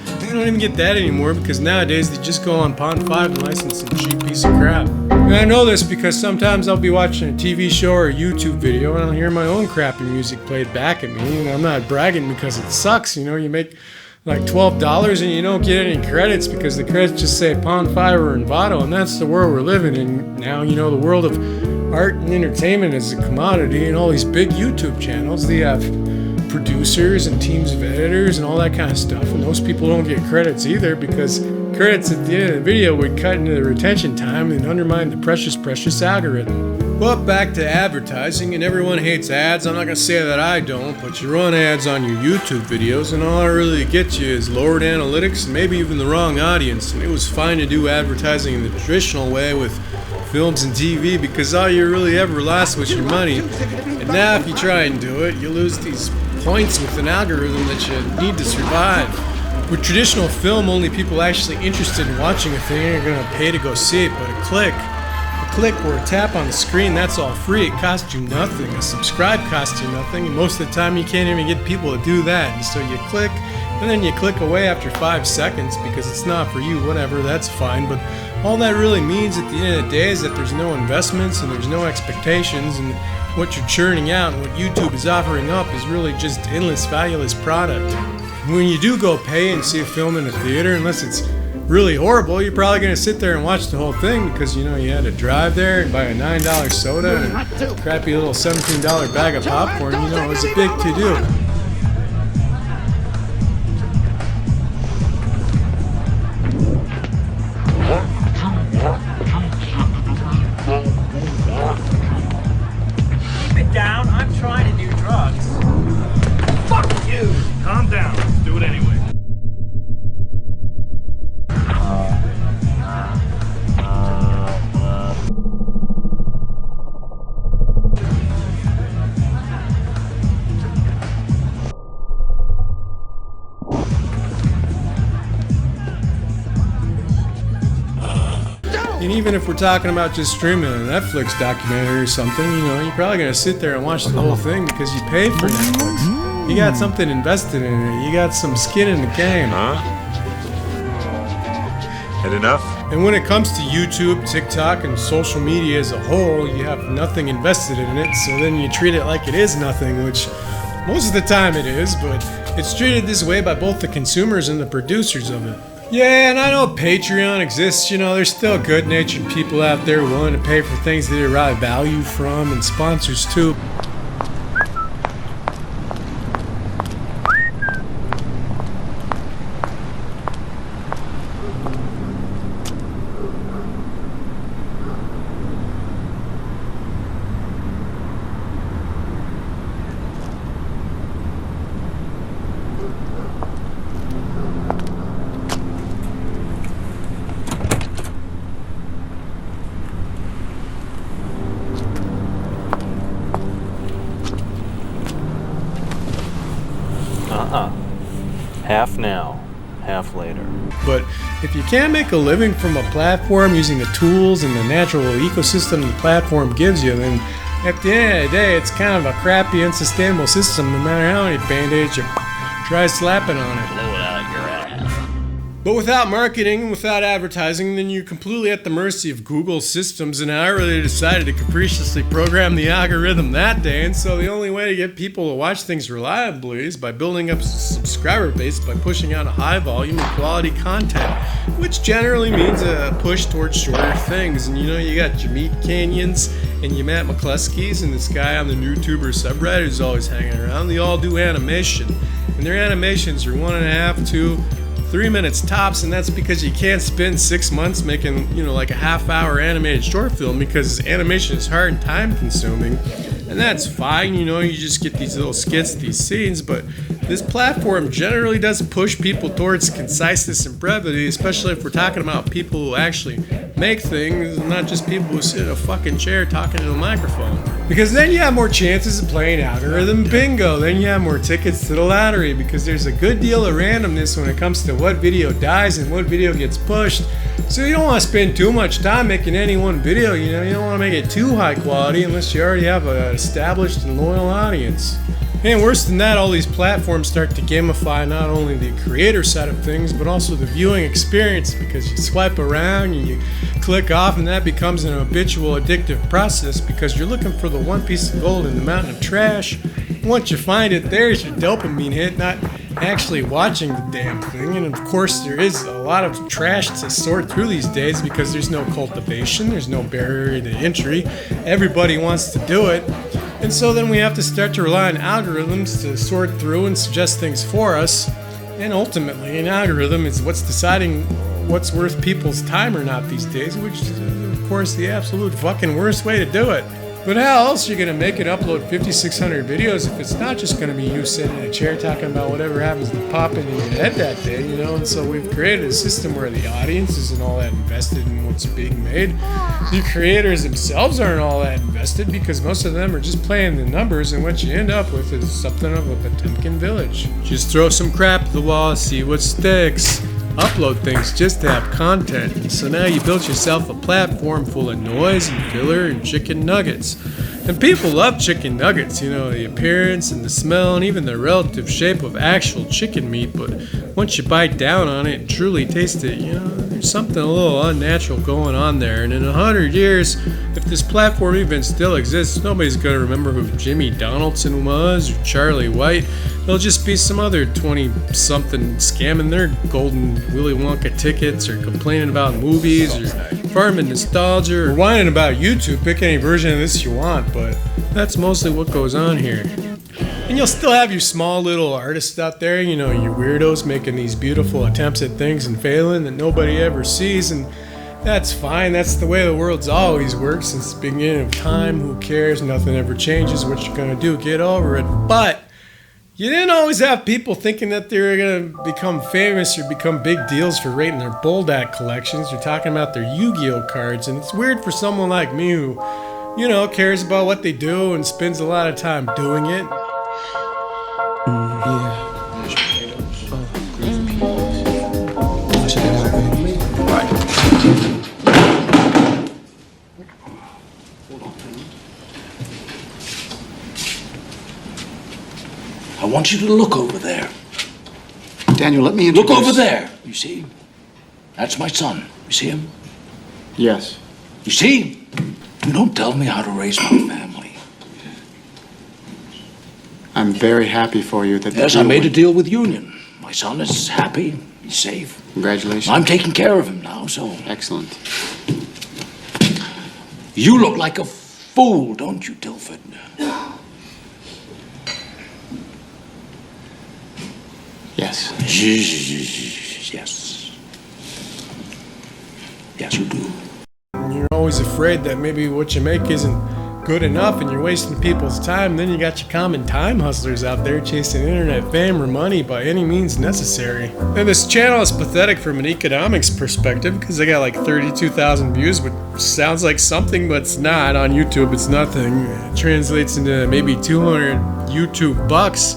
But they don't even get that anymore because nowadays they just go on Pond 5 and license some cheap piece of crap. And I know this because sometimes I'll be watching a TV show or a YouTube video and I'll hear my own crappy music played back at me, and I'm not bragging because it sucks. You know, you make like $12 and you don't get any credits because the credits just say Pond 5 or Envato, and that's the world we're living in now. You know, the world of art and entertainment is a commodity, and all these big YouTube channels, they have producers and teams of editors and all that kind of stuff, and those people don't get credits either because credits at the end of the video would cut into the retention time and undermine the precious algorithm. But back to advertising, and everyone hates ads. I'm not gonna say that I don't, but you run ads on your YouTube videos and all it really gets you is lowered analytics and maybe even the wrong audience. And it was fine to do advertising in the traditional way with films and TV because all you really ever lost was your money. And now if you try and do it, you lose these points with an algorithm that you need to survive. With traditional film, only people actually interested in watching a thing are going to pay to go see it, but a click or a tap on the screen, that's all free. It costs you nothing. A subscribe costs you nothing, and most of the time you can't even get people to do that. And so you click, and then you click away after 5 seconds because it's not for you, whatever, that's fine. But all that really means at the end of the day is that there's no investments and there's no expectations, and what you're churning out and what YouTube is offering up is really just endless, valueless product. When you do go pay and see a film in a theater, unless it's really horrible, you're probably going to sit there and watch the whole thing because, you know, you had to drive there and buy a $9 soda and a crappy little $17 bag of popcorn. You know, it was a big to-do. Keep it down. I'm trying to do drugs. Fuck you! Calm down. Let's do it anyway. And even if we're talking about just streaming a Netflix documentary or something, you know, you're probably going to sit there and watch the whole thing because you paid for Netflix. You got something invested in it. You got some skin in the game. Huh? Had enough? And when it comes to YouTube, TikTok, and social media as a whole, you have nothing invested in it, so then you treat it like it is nothing, which most of the time it is, but it's treated this way by both the consumers and the producers of it. Yeah, and I know Patreon exists, you know, there's still good-natured people out there willing to pay for things they derive value from, and sponsors too. Half now, half later. But if you can't make a living from a platform using the tools and the natural ecosystem the platform gives you, then at the end of the day, it's kind of a crappy, unsustainable system no matter how many band-aids you try slapping on it. Blow it out your ass. But without marketing and without advertising, then you're completely at the mercy of Google's systems, and I really decided to capriciously program the algorithm that day, and so the only way to get people to watch things reliably is by building up a subscriber base by pushing out a high volume of quality content, which generally means a push towards shorter things. And you know, you got Jameet Canyons and you Matt McCluskey's and this guy on the YouTuber subreddit who's always hanging around. They all do animation, and their animations are 1.5 to 3 minutes tops, and that's because you can't spend 6 months making, you know, like a half-hour animated short film, because animation is hard and time-consuming, and that's fine. You know, you just get these little skits, these scenes, but this platform generally does push people towards conciseness and brevity, especially if we're talking about people who actually make things, not just people who sit in a fucking chair talking to a microphone. Because then you have more chances of playing algorithm bingo, then you have more tickets to the lottery, because there's a good deal of randomness when it comes to what video dies and what video gets pushed. So you don't want to spend too much time making any one video, you know, you don't want to make it too high quality unless you already have an established and loyal audience. And worse than that, all these platforms start to gamify not only the creator side of things, but also the viewing experience, because you swipe around and you click off, and that becomes an habitual addictive process because you're looking for the one piece of gold in the mountain of trash. Once you find it, there's your dopamine hit, not actually watching the damn thing. And of course, there is a lot of trash to sort through these days because there's no cultivation, there's no barrier to entry. Everybody wants to do it. And so then we have to start to rely on algorithms to sort through and suggest things for us. And ultimately, an algorithm is what's deciding what's worth people's time or not these days, which is, of course, the absolute fucking worst way to do it. But how else are you going to make and upload 5,600 videos if it's not just going to be you sitting in a chair talking about whatever happens to pop into your head that day, you know? And so we've created a system where the audience isn't all that invested in what's being made. The creators themselves aren't all that invested because most of them are just playing the numbers, and what you end up with is something of a Potemkin village. Just throw some crap at the wall, see what sticks. Upload things just to have content. And so now you built yourself a platform full of noise and filler and chicken nuggets. And people love chicken nuggets, you know, the appearance and the smell and even the relative shape of actual chicken meat. But once you bite down on it and truly taste it, you know, there's something a little unnatural going on there. And in 100 years, if this platform even still exists, nobody's going to remember who Jimmy Donaldson was or Charlie White. It'll just be some other 20-something scamming their golden Willy Wonka tickets or complaining about movies or farming nostalgia or whining about YouTube. Pick any version of this you want, but that's mostly what goes on here. And you'll still have your small little artists out there, you know, your weirdos making these beautiful attempts at things and failing that nobody ever sees, and that's fine. That's the way the world's always worked since the beginning of time. Who cares? Nothing ever changes. What you're gonna do, get over it. But you didn't always have people thinking that they were going to become famous or become big deals for rating their Boldak collections. You're talking about their Yu-Gi-Oh cards, and it's weird for someone like me who, you know, cares about what they do and spends a lot of time doing it. I want you to look over there. Daniel, let me introduce... Look over there. You see? That's my son. You see him? Yes. You see? You don't tell me how to raise my family. I'm very happy for you that... Yes, I made a deal with Union. My son is happy. He's safe. Congratulations. I'm taking care of him now, so... Excellent. You look like a fool, don't you, Tilford? Yes. Yes. Yes, you do. You're always afraid that maybe what you make isn't good enough and you're wasting people's time. Then you got your common time hustlers out there chasing internet fame or money by any means necessary. And this channel is pathetic from an economics perspective because I got like 32,000 views, which sounds like something, but it's not. On YouTube, it's nothing. It translates into maybe 200 YouTube bucks.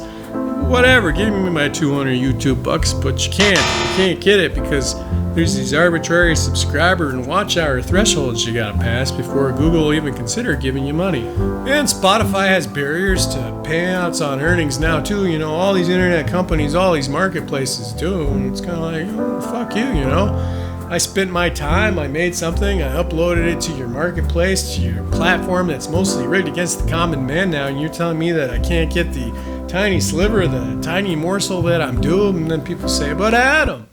whatever, give me my 200 YouTube bucks, but you can't get it because there's these arbitrary subscriber and watch hour thresholds you gotta pass before Google will even consider giving you money. And Spotify has barriers to payouts on earnings now too, you know, all these internet companies, all these marketplaces do, and it's kind of like, oh, fuck you, you know. I spent my time, I made something, I uploaded it to your marketplace, to your platform that's mostly rigged against the common man now, and you're telling me that I can't get the tiny sliver, the tiny morsel that I'm due, and then people say, but Adam,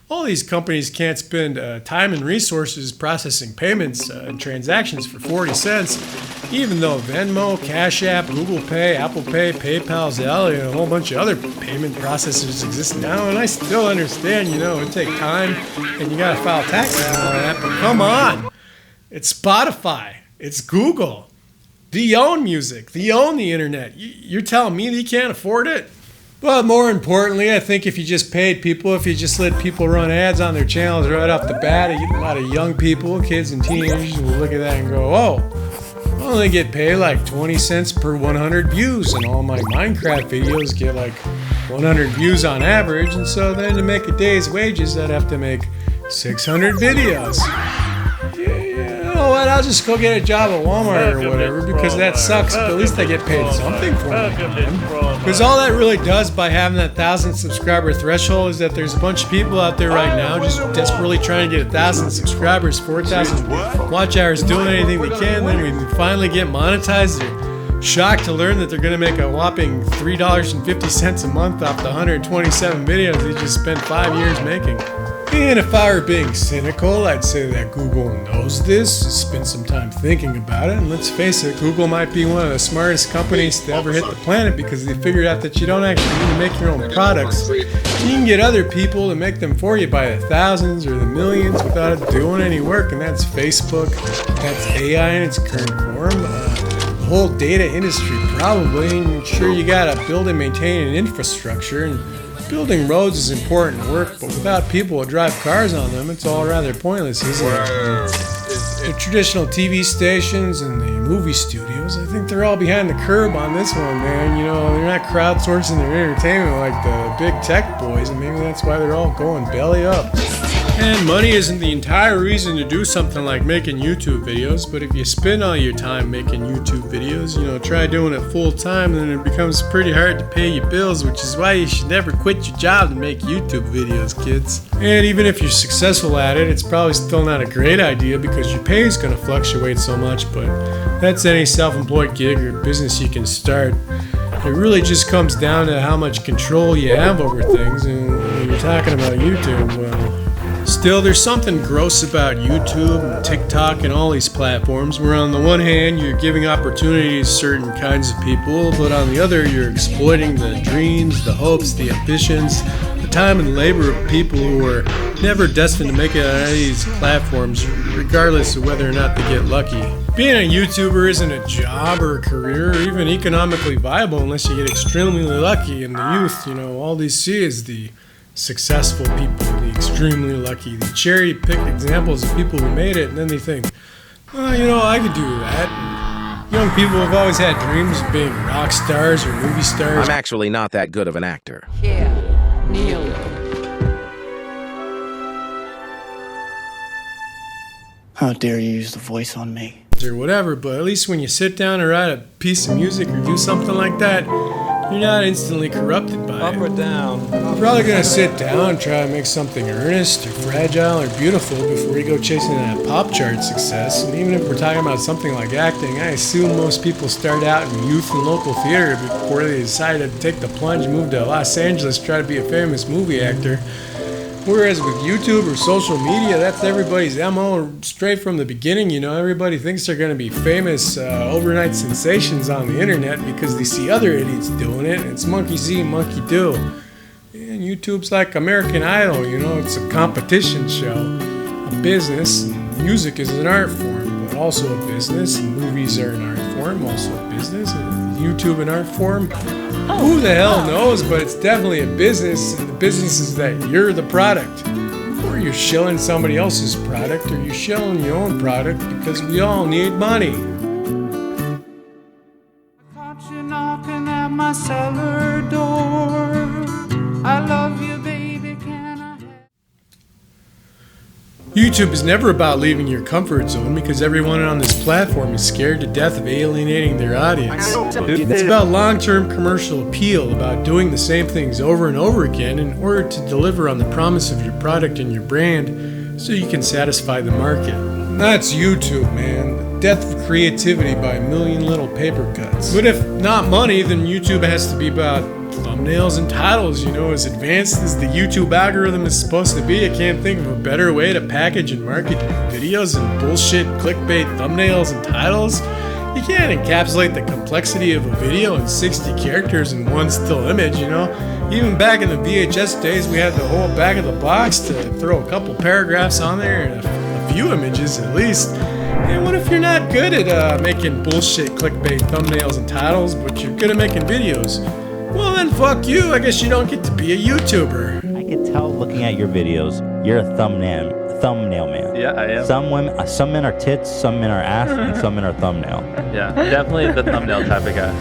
all these companies can't spend time and resources processing payments and transactions for 40 cents, even though Venmo, Cash App, Google Pay, Apple Pay, PayPal, Zelle, and a whole bunch of other payment processors exist now, and I still understand, you know, it takes time, and you gotta file taxes and all that, but come on! It's Spotify, it's Google, they own music, they own the internet. You're telling me they can't afford it? But more importantly, I think if you just paid people, if you just let people run ads on their channels right off the bat, a lot of young people, kids and teenagers will look at that and go, oh, I only get paid like 20 cents per 100 views, and all my Minecraft videos get like 100 views on average, and so then to make a day's wages, I'd have to make 600 videos. You know what, I'll just go get a job at Walmart or whatever, because that sucks, but at least I get paid something for it. Because all that really does by having that 1,000 subscriber threshold is that there's a bunch of people out there right now just desperately trying to get 1,000 subscribers, 4,000 watch hours, doing anything they can, then we finally get monetized. They're shocked to learn that they're going to make a whopping $3.50 a month off the 127 videos they just spent 5 years making. And if I were being cynical, I'd say that Google knows this, has spent some time thinking about it, and let's face it, Google might be one of the smartest companies to ever hit the planet because they figured out that you don't actually need to make your own products. You can get other people to make them for you by the thousands or the millions without doing any work, and that's Facebook, that's AI in its current form, the whole data industry probably, and sure you gotta build and maintain an infrastructure, and building roads is important work, but without people to drive cars on them, it's all rather pointless, isn't it? The traditional TV stations and the movie studios, I think they're all behind the curb on this one, man. You know, they're not crowdsourcing their entertainment like the big tech boys, and maybe that's why they're all going belly up. And money isn't the entire reason to do something like making YouTube videos, but if you spend all your time making YouTube videos, you know, try doing it full time, then it becomes pretty hard to pay your bills, which is why you should never quit your job to make YouTube videos, kids. And even if you're successful at it, it's probably still not a great idea because your pay is going to fluctuate so much, but that's any self-employed gig or business you can start. It really just comes down to how much control you have over things, and when you're talking about YouTube, well, still, there's something gross about YouTube and TikTok and all these platforms where on the one hand you're giving opportunities to certain kinds of people, but on the other you're exploiting the dreams, the hopes, the ambitions, the time and labor of people who are never destined to make it on any of these platforms, regardless of whether or not they get lucky. Being a YouTuber isn't a job or a career or even economically viable unless you get extremely lucky, and the youth, you know, all they see is the successful people, the extremely lucky, the cherry-picked examples of people who made it, and then they think, well, you know, I could do that. Young people have always had dreams of being rock stars or movie stars. I'm actually not that good of an actor. Yeah, Neil. How dare you use the voice on me? Or whatever, but at least when you sit down and write a piece of music or do something like that, you're not instantly corrupted by it. Up or down? You're probably going to sit down and try to make something earnest or fragile or beautiful before you go chasing that pop chart success. And even if we're talking about something like acting, I assume most people start out in youth and local theater before they decide to take the plunge and move to Los Angeles to try to be a famous movie actor. Whereas with YouTube or social media, that's everybody's MO straight from the beginning. You know, everybody thinks they're going to be famous overnight sensations on the internet because they see other idiots doing it. It's monkey see, monkey do. And YouTube's like American Idol, you know, it's a competition show, a business. Music is an art form, but also a business. And movies are an art form, also a business. And YouTube an art form. Who the hell knows, but it's definitely a business, and the business is that you're the product. Or you're shilling somebody else's product, or you're shilling your own product, because we all need money. I caught you knocking at my cellar door. YouTube is never about leaving your comfort zone because everyone on this platform is scared to death of alienating their audience. It's about long-term commercial appeal, about doing the same things over and over again in order to deliver on the promise of your product and your brand so you can satisfy the market. And that's YouTube, man. The death of creativity by a million little paper cuts. But if not money, then YouTube has to be about thumbnails and titles. You know, as advanced as the YouTube algorithm is supposed to be, I can't think of a better way to package and market videos and bullshit clickbait thumbnails and titles. You can't encapsulate the complexity of a video in 60 characters in one still image, you know. Even back in the VHS days, we had the whole back of the box to throw a couple paragraphs on there and a few images at least. And what if you're not good at making bullshit clickbait thumbnails and titles, but you're good at making videos? Well then fuck you, I guess you don't get to be a YouTuber. I can tell looking at your videos, you're a thumbnail man. Yeah, I am. Some men are tits, some men are ass, and some men are thumbnail. Yeah, definitely the thumbnail type of guy.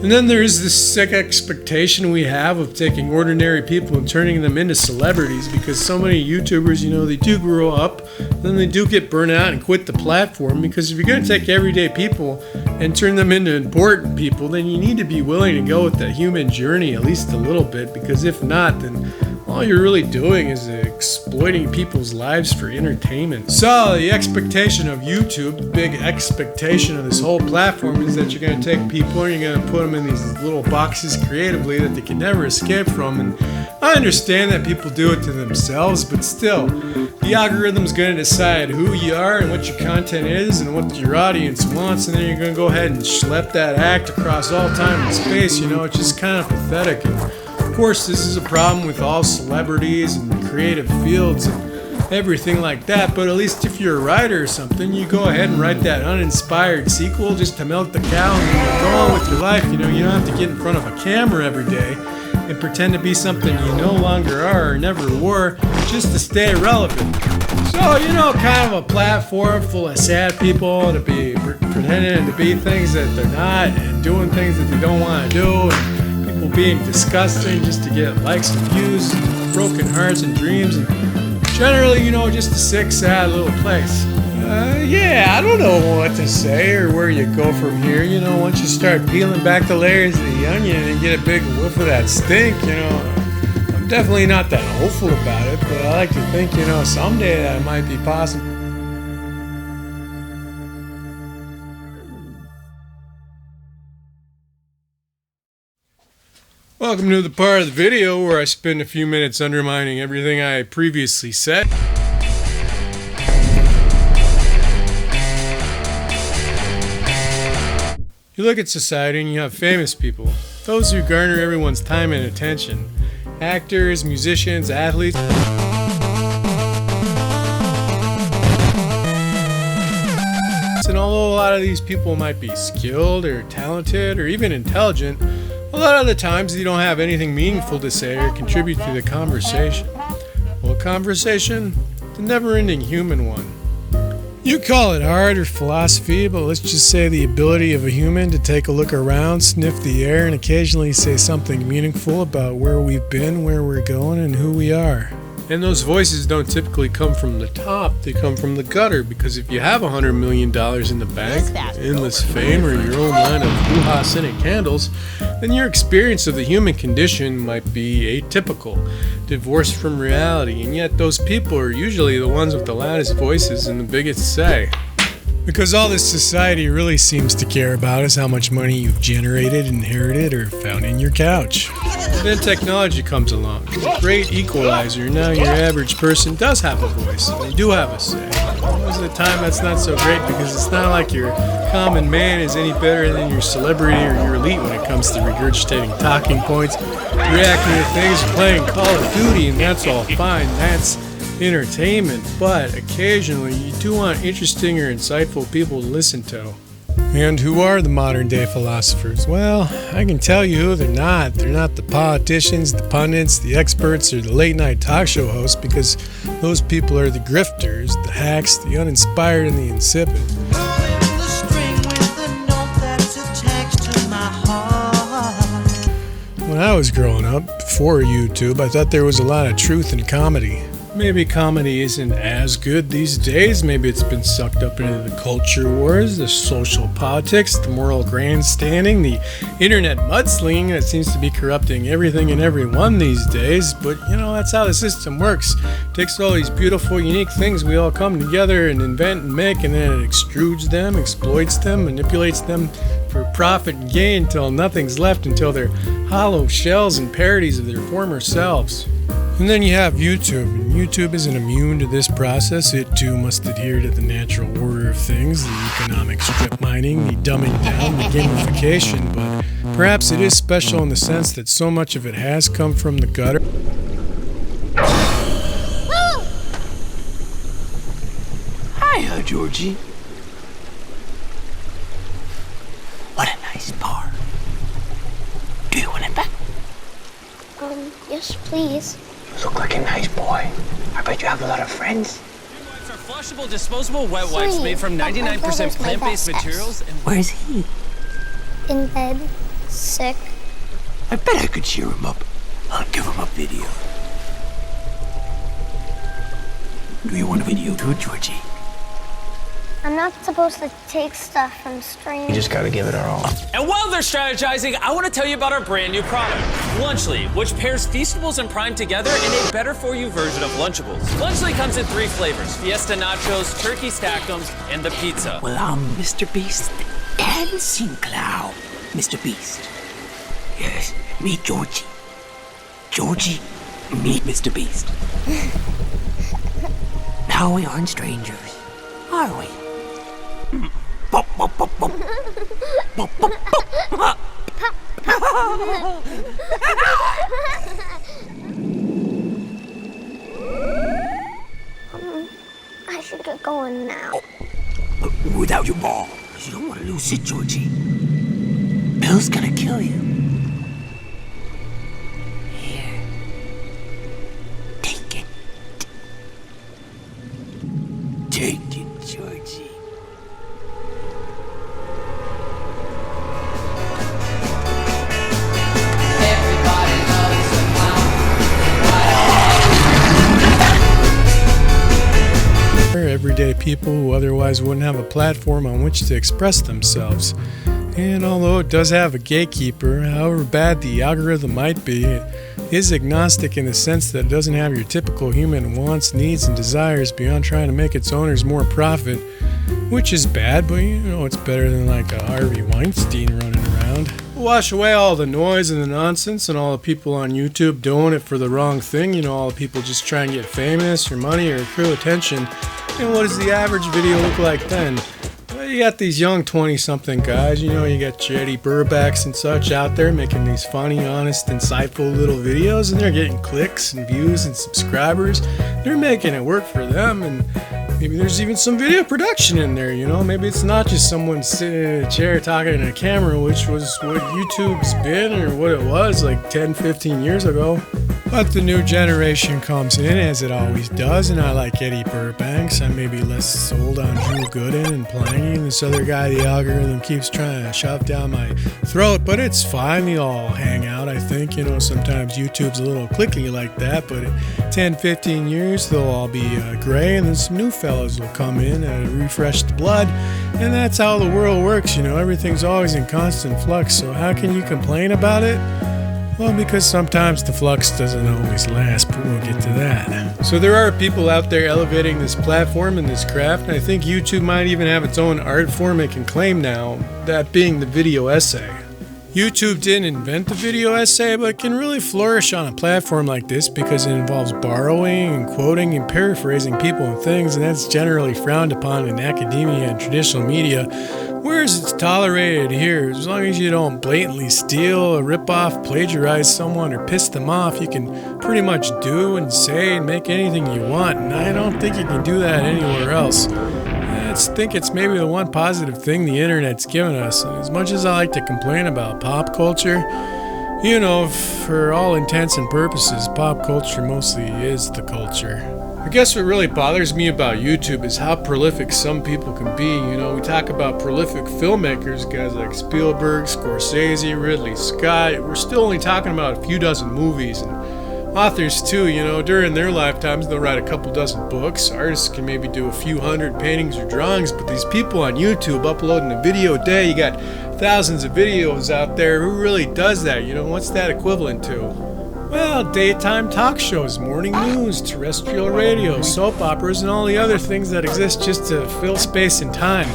And then there's this sick expectation we have of taking ordinary people and turning them into celebrities, because so many YouTubers, you know, they do grow up, then they do get burnt out and quit the platform, because if you're going to take everyday people and turn them into important people, then you need to be willing to go with the human journey at least a little bit, because if not, then all you're really doing is exploiting people's lives for entertainment. So the expectation of YouTube, the big expectation of this whole platform, is that you're going to take people and you're going to put them in these little boxes creatively that they can never escape from. And I understand that people do it to themselves, but still, the algorithm's going to decide who you are and what your content is and what your audience wants, and then you're going to go ahead and schlep that act across all time and space. You know, it's just kind of pathetic. And of course, this is a problem with all celebrities and creative fields and everything like that, but at least if you're a writer or something, you go ahead and write that uninspired sequel just to milk the cow and go on with your life. You know, you don't have to get in front of a camera every day and pretend to be something you no longer are or never were just to stay relevant. So, you know, kind of a platform full of sad people to be pretending to be things that they're not and doing things that they don't want to do, and being disgusting just to get likes and views, broken hearts and dreams, and generally, you know, just a sick, sad little place. Yeah, I don't know what to say or where you go from here. You know, once you start peeling back the layers of the onion and get a big whiff of that stink, you know, I'm definitely not that hopeful about it, but I like to think, you know, someday that might be possible. Welcome to the part of the video where I spend a few minutes undermining everything I previously said. You look at society and you have famous people, those who garner everyone's time and attention. Actors, musicians, athletes. And although a lot of these people might be skilled or talented or even intelligent, a lot of the times they don't have anything meaningful to say or contribute to the conversation. Well, conversation? The never-ending human one. You call it art or philosophy, but let's just say the ability of a human to take a look around, sniff the air, and occasionally say something meaningful about where we've been, where we're going, and who we are. And those voices don't typically come from the top, they come from the gutter, because if you have $100 million in the bank, endless fame, or your own line of hoo-ha scented candles, then your experience of the human condition might be atypical, divorced from reality, and yet those people are usually the ones with the loudest voices and the biggest say. Because all this society really seems to care about is how much money you've generated, inherited, or found in your couch. Then technology comes along. Great equalizer. Now your average person does have a voice, and they do have a say. Most of the time that's not so great, because it's not like your common man is any better than your celebrity or your elite when it comes to regurgitating talking points, reacting to things, or playing Call of Duty, and that's all fine. That's entertainment, but occasionally you do want interesting or insightful people to listen to. And who are the modern day philosophers? Well, I can tell you who they're not. They're not the politicians, the pundits, the experts, or the late night talk show hosts, because those people are the grifters, the hacks, the uninspired, and the insipid. When I was growing up, before YouTube, I thought there was a lot of truth in comedy. Maybe comedy isn't as good these days. Maybe it's been sucked up into the culture wars, the social politics, the moral grandstanding, the internet mudslinging that seems to be corrupting everything and everyone these days. But, you know, that's how the system works. It takes all these beautiful, unique things we all come together and invent and make, and then it extrudes them, exploits them, manipulates them for profit and gain until nothing's left, until they're hollow shells and parodies of their former selves. And then you have YouTube, and YouTube isn't immune to this process. It too must adhere to the natural order of things, the economic strip mining, the dumbing down, the gamification, but perhaps it is special in the sense that so much of it has come from the gutter. Hiya, Georgie. What a nice Paar. Do you want it back? Yes, please. You look like a nice boy. I bet you have a lot of friends. Wipes are flushable, disposable wet wipes made from 99% plant-based materials. And where's he? In bed, sick. I bet I could cheer him up. I'll give him a video. Do you want a video too, Georgie? I'm not supposed to take stuff from strangers. You just gotta give it our all. And while they're strategizing, I want to tell you about our brand new product, Lunchly, which pairs Feastables and Prime together in a better-for-you version of Lunchables. Lunchly comes in 3 flavors: Fiesta Nachos, Turkey Stack'ems, and the pizza. Well, I'm Mr. Beast, dancing clown. Mr. Beast. Yes, meet Georgie. Georgie, meet Mr. Beast. Now we aren't strangers, are we? Bop, bop, bop, bop. Bop, bop, bop. I should get going now. Without your ball. You don't want to lose it, Georgie. Bill's gonna kill you. Here. Take it. Take it, Georgie. Everyday people who otherwise wouldn't have a platform on which to express themselves. And although it does have a gatekeeper, however bad the algorithm might be, it is agnostic in the sense that it doesn't have your typical human wants, needs, and desires beyond trying to make its owners more profit, which is bad, but you know, it's better than like a Harvey Weinstein running around. Wash away all the noise and the nonsense and all the people on YouTube doing it for the wrong thing, you know, all the people just trying to get famous or money or accrue attention. And what does the average video look like then? Well, you got these young 20-something guys, you know, you got your Eddie Burbacks and such out there making these funny, honest, insightful little videos, and they're getting clicks and views and subscribers. They're making it work for them, and maybe there's even some video production in there, you know? Maybe it's not just someone sitting in a chair talking in a camera, which was what YouTube's been or what it was like 10, 15 years ago. But the new generation comes in, as it always does, and I like Eddie Burbanks. I may be less sold on Drew Gooden and Plangy, and this other guy the algorithm keeps trying to shove down my throat, but it's fine. They all hang out, I think. You know, sometimes YouTube's a little clicky like that, but in 10, 15 years, they'll all be gray, and then some new fellows will come in and refresh the blood, and that's how the world works, you know. Everything's always in constant flux, so how can you complain about it? Well, because sometimes the flux doesn't always last, but we'll get to that. So there are people out there elevating this platform and this craft, and I think YouTube might even have its own art form it can claim now, that being the video essay. YouTube didn't invent the video essay, but can really flourish on a platform like this because it involves borrowing and quoting and paraphrasing people and things, and that's generally frowned upon in academia and traditional media, whereas it's tolerated here. As long as you don't blatantly steal or rip off, plagiarize someone, or piss them off, you can pretty much do and say and make anything you want, and I don't think you can do that anywhere else. I think it's maybe the one positive thing the internet's given us. And as much as I like to complain about pop culture, you know, for all intents and purposes, pop culture mostly is the culture. I guess what really bothers me about YouTube is how prolific some people can be. You know, we talk about prolific filmmakers, guys like Spielberg, Scorsese, Ridley Scott. We're still only talking about a few dozen movies, and Authors too, you know, during their lifetimes they'll write a couple dozen books. Artists can maybe do a few hundred paintings or drawings, but these people on YouTube uploading a video a day, you got thousands of videos out there. Who really does that? You know, what's that equivalent to? Well, daytime talk shows, morning news, terrestrial radio, soap operas, and all the other things that exist just to fill space and time.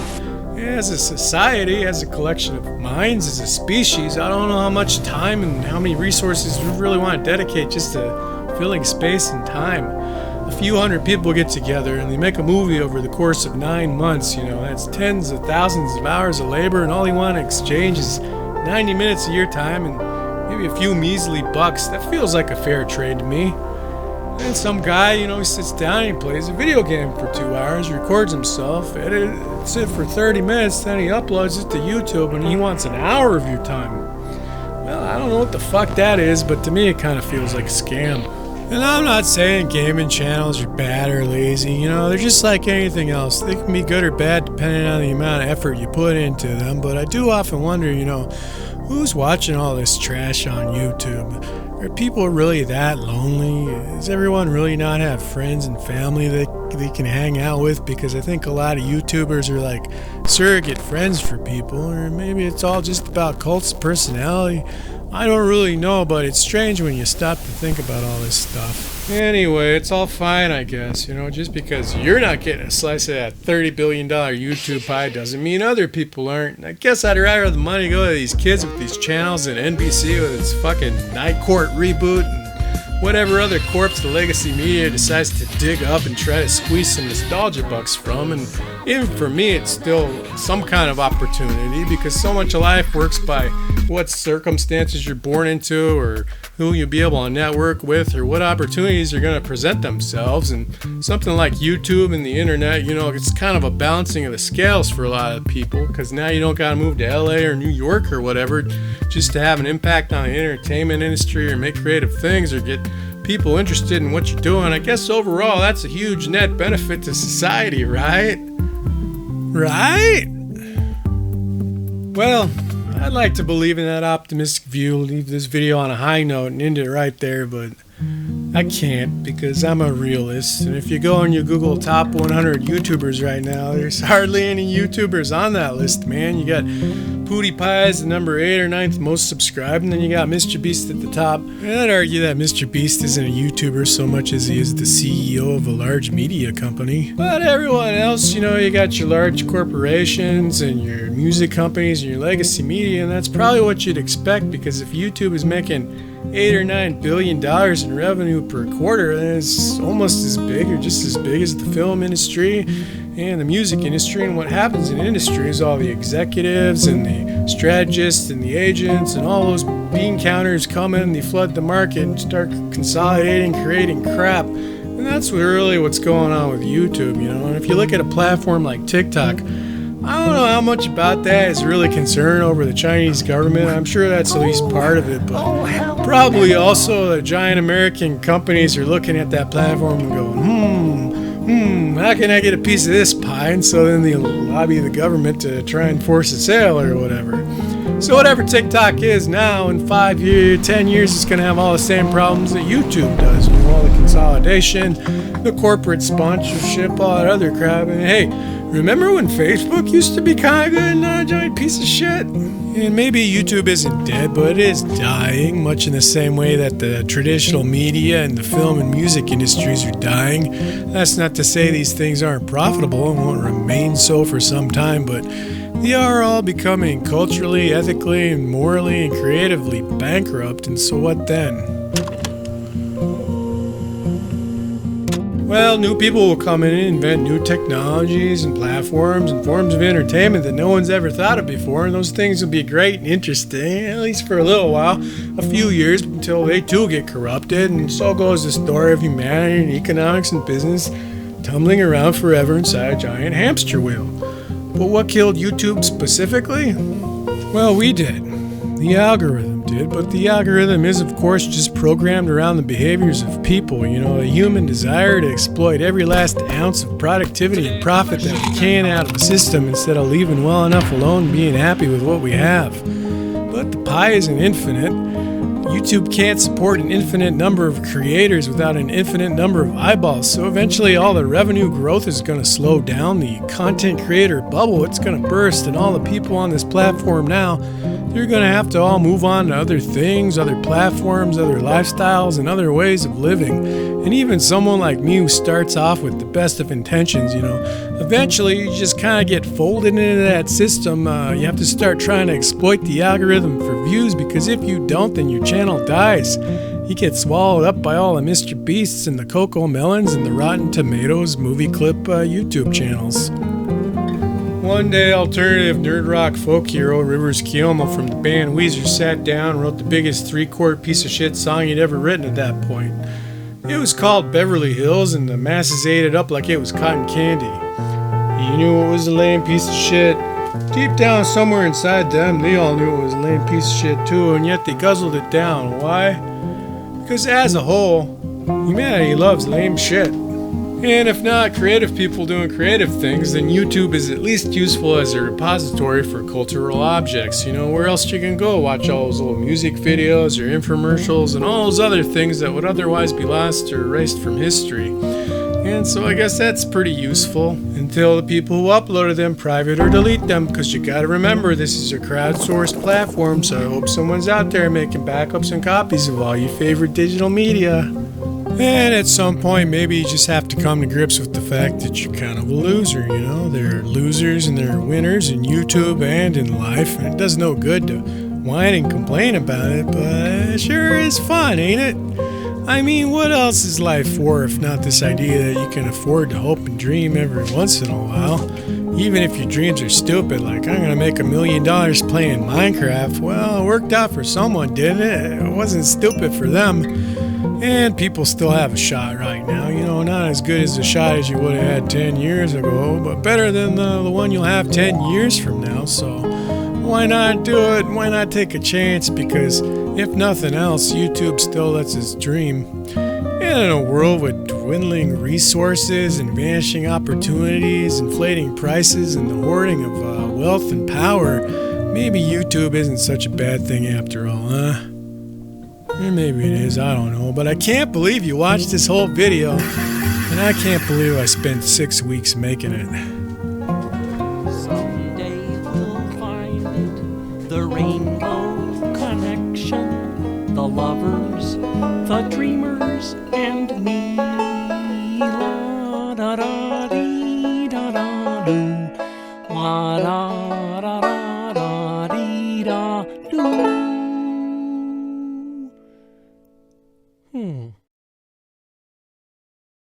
As a society, as a collection of minds, as a species, I don't know how much time and how many resources we really want to dedicate just to filling space and time. A few hundred people get together and they make a movie over the course of 9 months. You know, that's tens of thousands of hours of labor, and all you want to exchange is 90 minutes of your time and maybe a few measly bucks. That feels like a fair trade to me. And some guy, you know, he sits down and he plays a video game for 2 hours, records himself, edits it for 30 minutes, then he uploads it to YouTube, and he wants an hour of your time. Well, I don't know what the fuck that is, but to me it kind of feels like a scam. And I'm not saying gaming channels are bad or lazy, you know, they're just like anything else. They can be good or bad depending on the amount of effort you put into them, but I do often wonder, you know, who's watching all this trash on YouTube? Are people really that lonely? Does everyone really not have friends and family that they can hang out with? Because I think a lot of YouTubers are like surrogate friends for people, or maybe it's all just about cults of personality. I don't really know, but it's strange when you stop to think about all this stuff. Anyway, it's all fine, I guess. You know, just because you're not getting a slice of that $30 billion YouTube pie doesn't mean other people aren't. I guess I'd rather the money go to these kids with these channels and NBC with its fucking Night Court reboot and whatever other corpse the legacy media decides to dig up and try to squeeze some nostalgia bucks from. And even for me, it's still some kind of opportunity, because so much of life works by what circumstances you're born into, or who you'll be able to network with, or what opportunities are going to present themselves. And something like YouTube and the internet, you know, it's kind of a balancing of the scales for a lot of people, because now you don't got to move to LA or New York or whatever just to have an impact on the entertainment industry or make creative things or get people interested in what you're doing. I guess overall that's a huge net benefit to society, right? Right? Well, I'd like to believe in that optimistic view, leave this video on a high note and end it right there, but I can't, because I'm a realist. And if you go and you Google top 100 YouTubers right now, there's hardly any YouTubers on that list, man. You got PewDiePie as the number 8 or 9th most subscribed, and then you got Mr. Beast at the top. And I'd argue that Mr. Beast isn't a YouTuber so much as he is the CEO of a large media company. But everyone else, you know, you got your large corporations and your music companies and your legacy media, and that's probably what you'd expect, because if YouTube is making $8 or $9 billion in revenue per quarter, then it's almost as big or just as big as the film industry and the music industry. And what happens in industry is all the executives and the strategists and the agents and all those bean counters come in, they flood the market and start consolidating, creating crap. And that's really what's going on with YouTube, you know. And if you look at a platform like TikTok, I don't know how much about that is really concern over the Chinese government. I'm sure that's at least part of it, but probably also the giant American companies are looking at that platform and going, how can I get a piece of this pie? And so then they lobby the government to try and force a sale or whatever. So whatever TikTok is now, in 5 years, 10 years, it's going to have all the same problems that YouTube does. You know, all the consolidation, the corporate sponsorship, all that other crap. And hey, remember when Facebook used to be kind of good and not a giant piece of shit? And maybe YouTube isn't dead, but it is dying, much in the same way that the traditional media and the film and music industries are dying. That's not to say these things aren't profitable and won't remain so for some time, but they are all becoming culturally, ethically, and morally and creatively bankrupt, and so what then? Well, new people will come in and invent new technologies and platforms and forms of entertainment that no one's ever thought of before, and those things will be great and interesting, at least for a little while, a few years, until they too get corrupted, and so goes the story of humanity and economics and business tumbling around forever inside a giant hamster wheel. But what killed YouTube specifically? Well, we did. The algorithm did, but the algorithm is, of course, just programmed around the behaviors of people, you know, a human desire to exploit every last ounce of productivity and profit that we can out of the system instead of leaving well enough alone and being happy with what we have. But the pie isn't infinite. YouTube can't support an infinite number of creators without an infinite number of eyeballs, so eventually all the revenue growth is going to slow down. The content creator bubble, it's going to burst, and all the people on this platform now, they're going to have to all move on to other things, other platforms, other lifestyles, and other ways of living. And even someone like me who starts off with the best of intentions, eventually you just kind of get folded into that system. You have to start trying to exploit the algorithm for views, because if you don't, then your channel dies. You get swallowed up by all the Mr. Beasts and the Coco Melons and the Rotten Tomatoes movie clip YouTube channels. One day, alternative nerd rock folk hero Rivers Cuomo from the band Weezer sat down and wrote the biggest 3-chord piece of shit song he'd ever written at that point. It was called Beverly Hills, and the masses ate it up like it was cotton candy. He knew it was a lame piece of shit. Deep down somewhere inside them, they all knew it was a lame piece of shit too, and yet they guzzled it down. Why? Because as a whole, humanity loves lame shit. And if not creative people doing creative things, then YouTube is at least useful as a repository for cultural objects. Where else you can go watch all those old music videos or infomercials and all those other things that would otherwise be lost or erased from history. And so I guess that's pretty useful until the people who uploaded them private or delete them, because you gotta remember this is a crowdsourced platform, so I hope someone's out there making backups and copies of all your favorite digital media. And at some point, maybe you just have to come to grips with the fact that you're kind of a loser, There are losers and there are winners in YouTube and in life, and it does no good to whine and complain about it, but it sure is fun, ain't it? I mean, what else is life for if not this idea that you can afford to hope and dream every once in a while? Even if your dreams are stupid, like I'm gonna make $1 million playing Minecraft. Well, it worked out for someone, didn't it? It wasn't stupid for them. And people still have a shot right now, not as good as the shot as you would have had 10 years ago, but better than the one you'll have 10 years from now. So why not do it? Why not take a chance? Because if nothing else, YouTube still lets us dream. And in a world with dwindling resources and vanishing opportunities, inflating prices, and the hoarding of wealth and power, maybe YouTube isn't such a bad thing after all, huh? Or maybe it is, I don't know. But I can't believe you watched this whole video, and I can't believe I spent 6 weeks making it. Someday we'll find it, the rainbow connection, the lovers, the dreamers, and me. La da da dee da da doo, la da.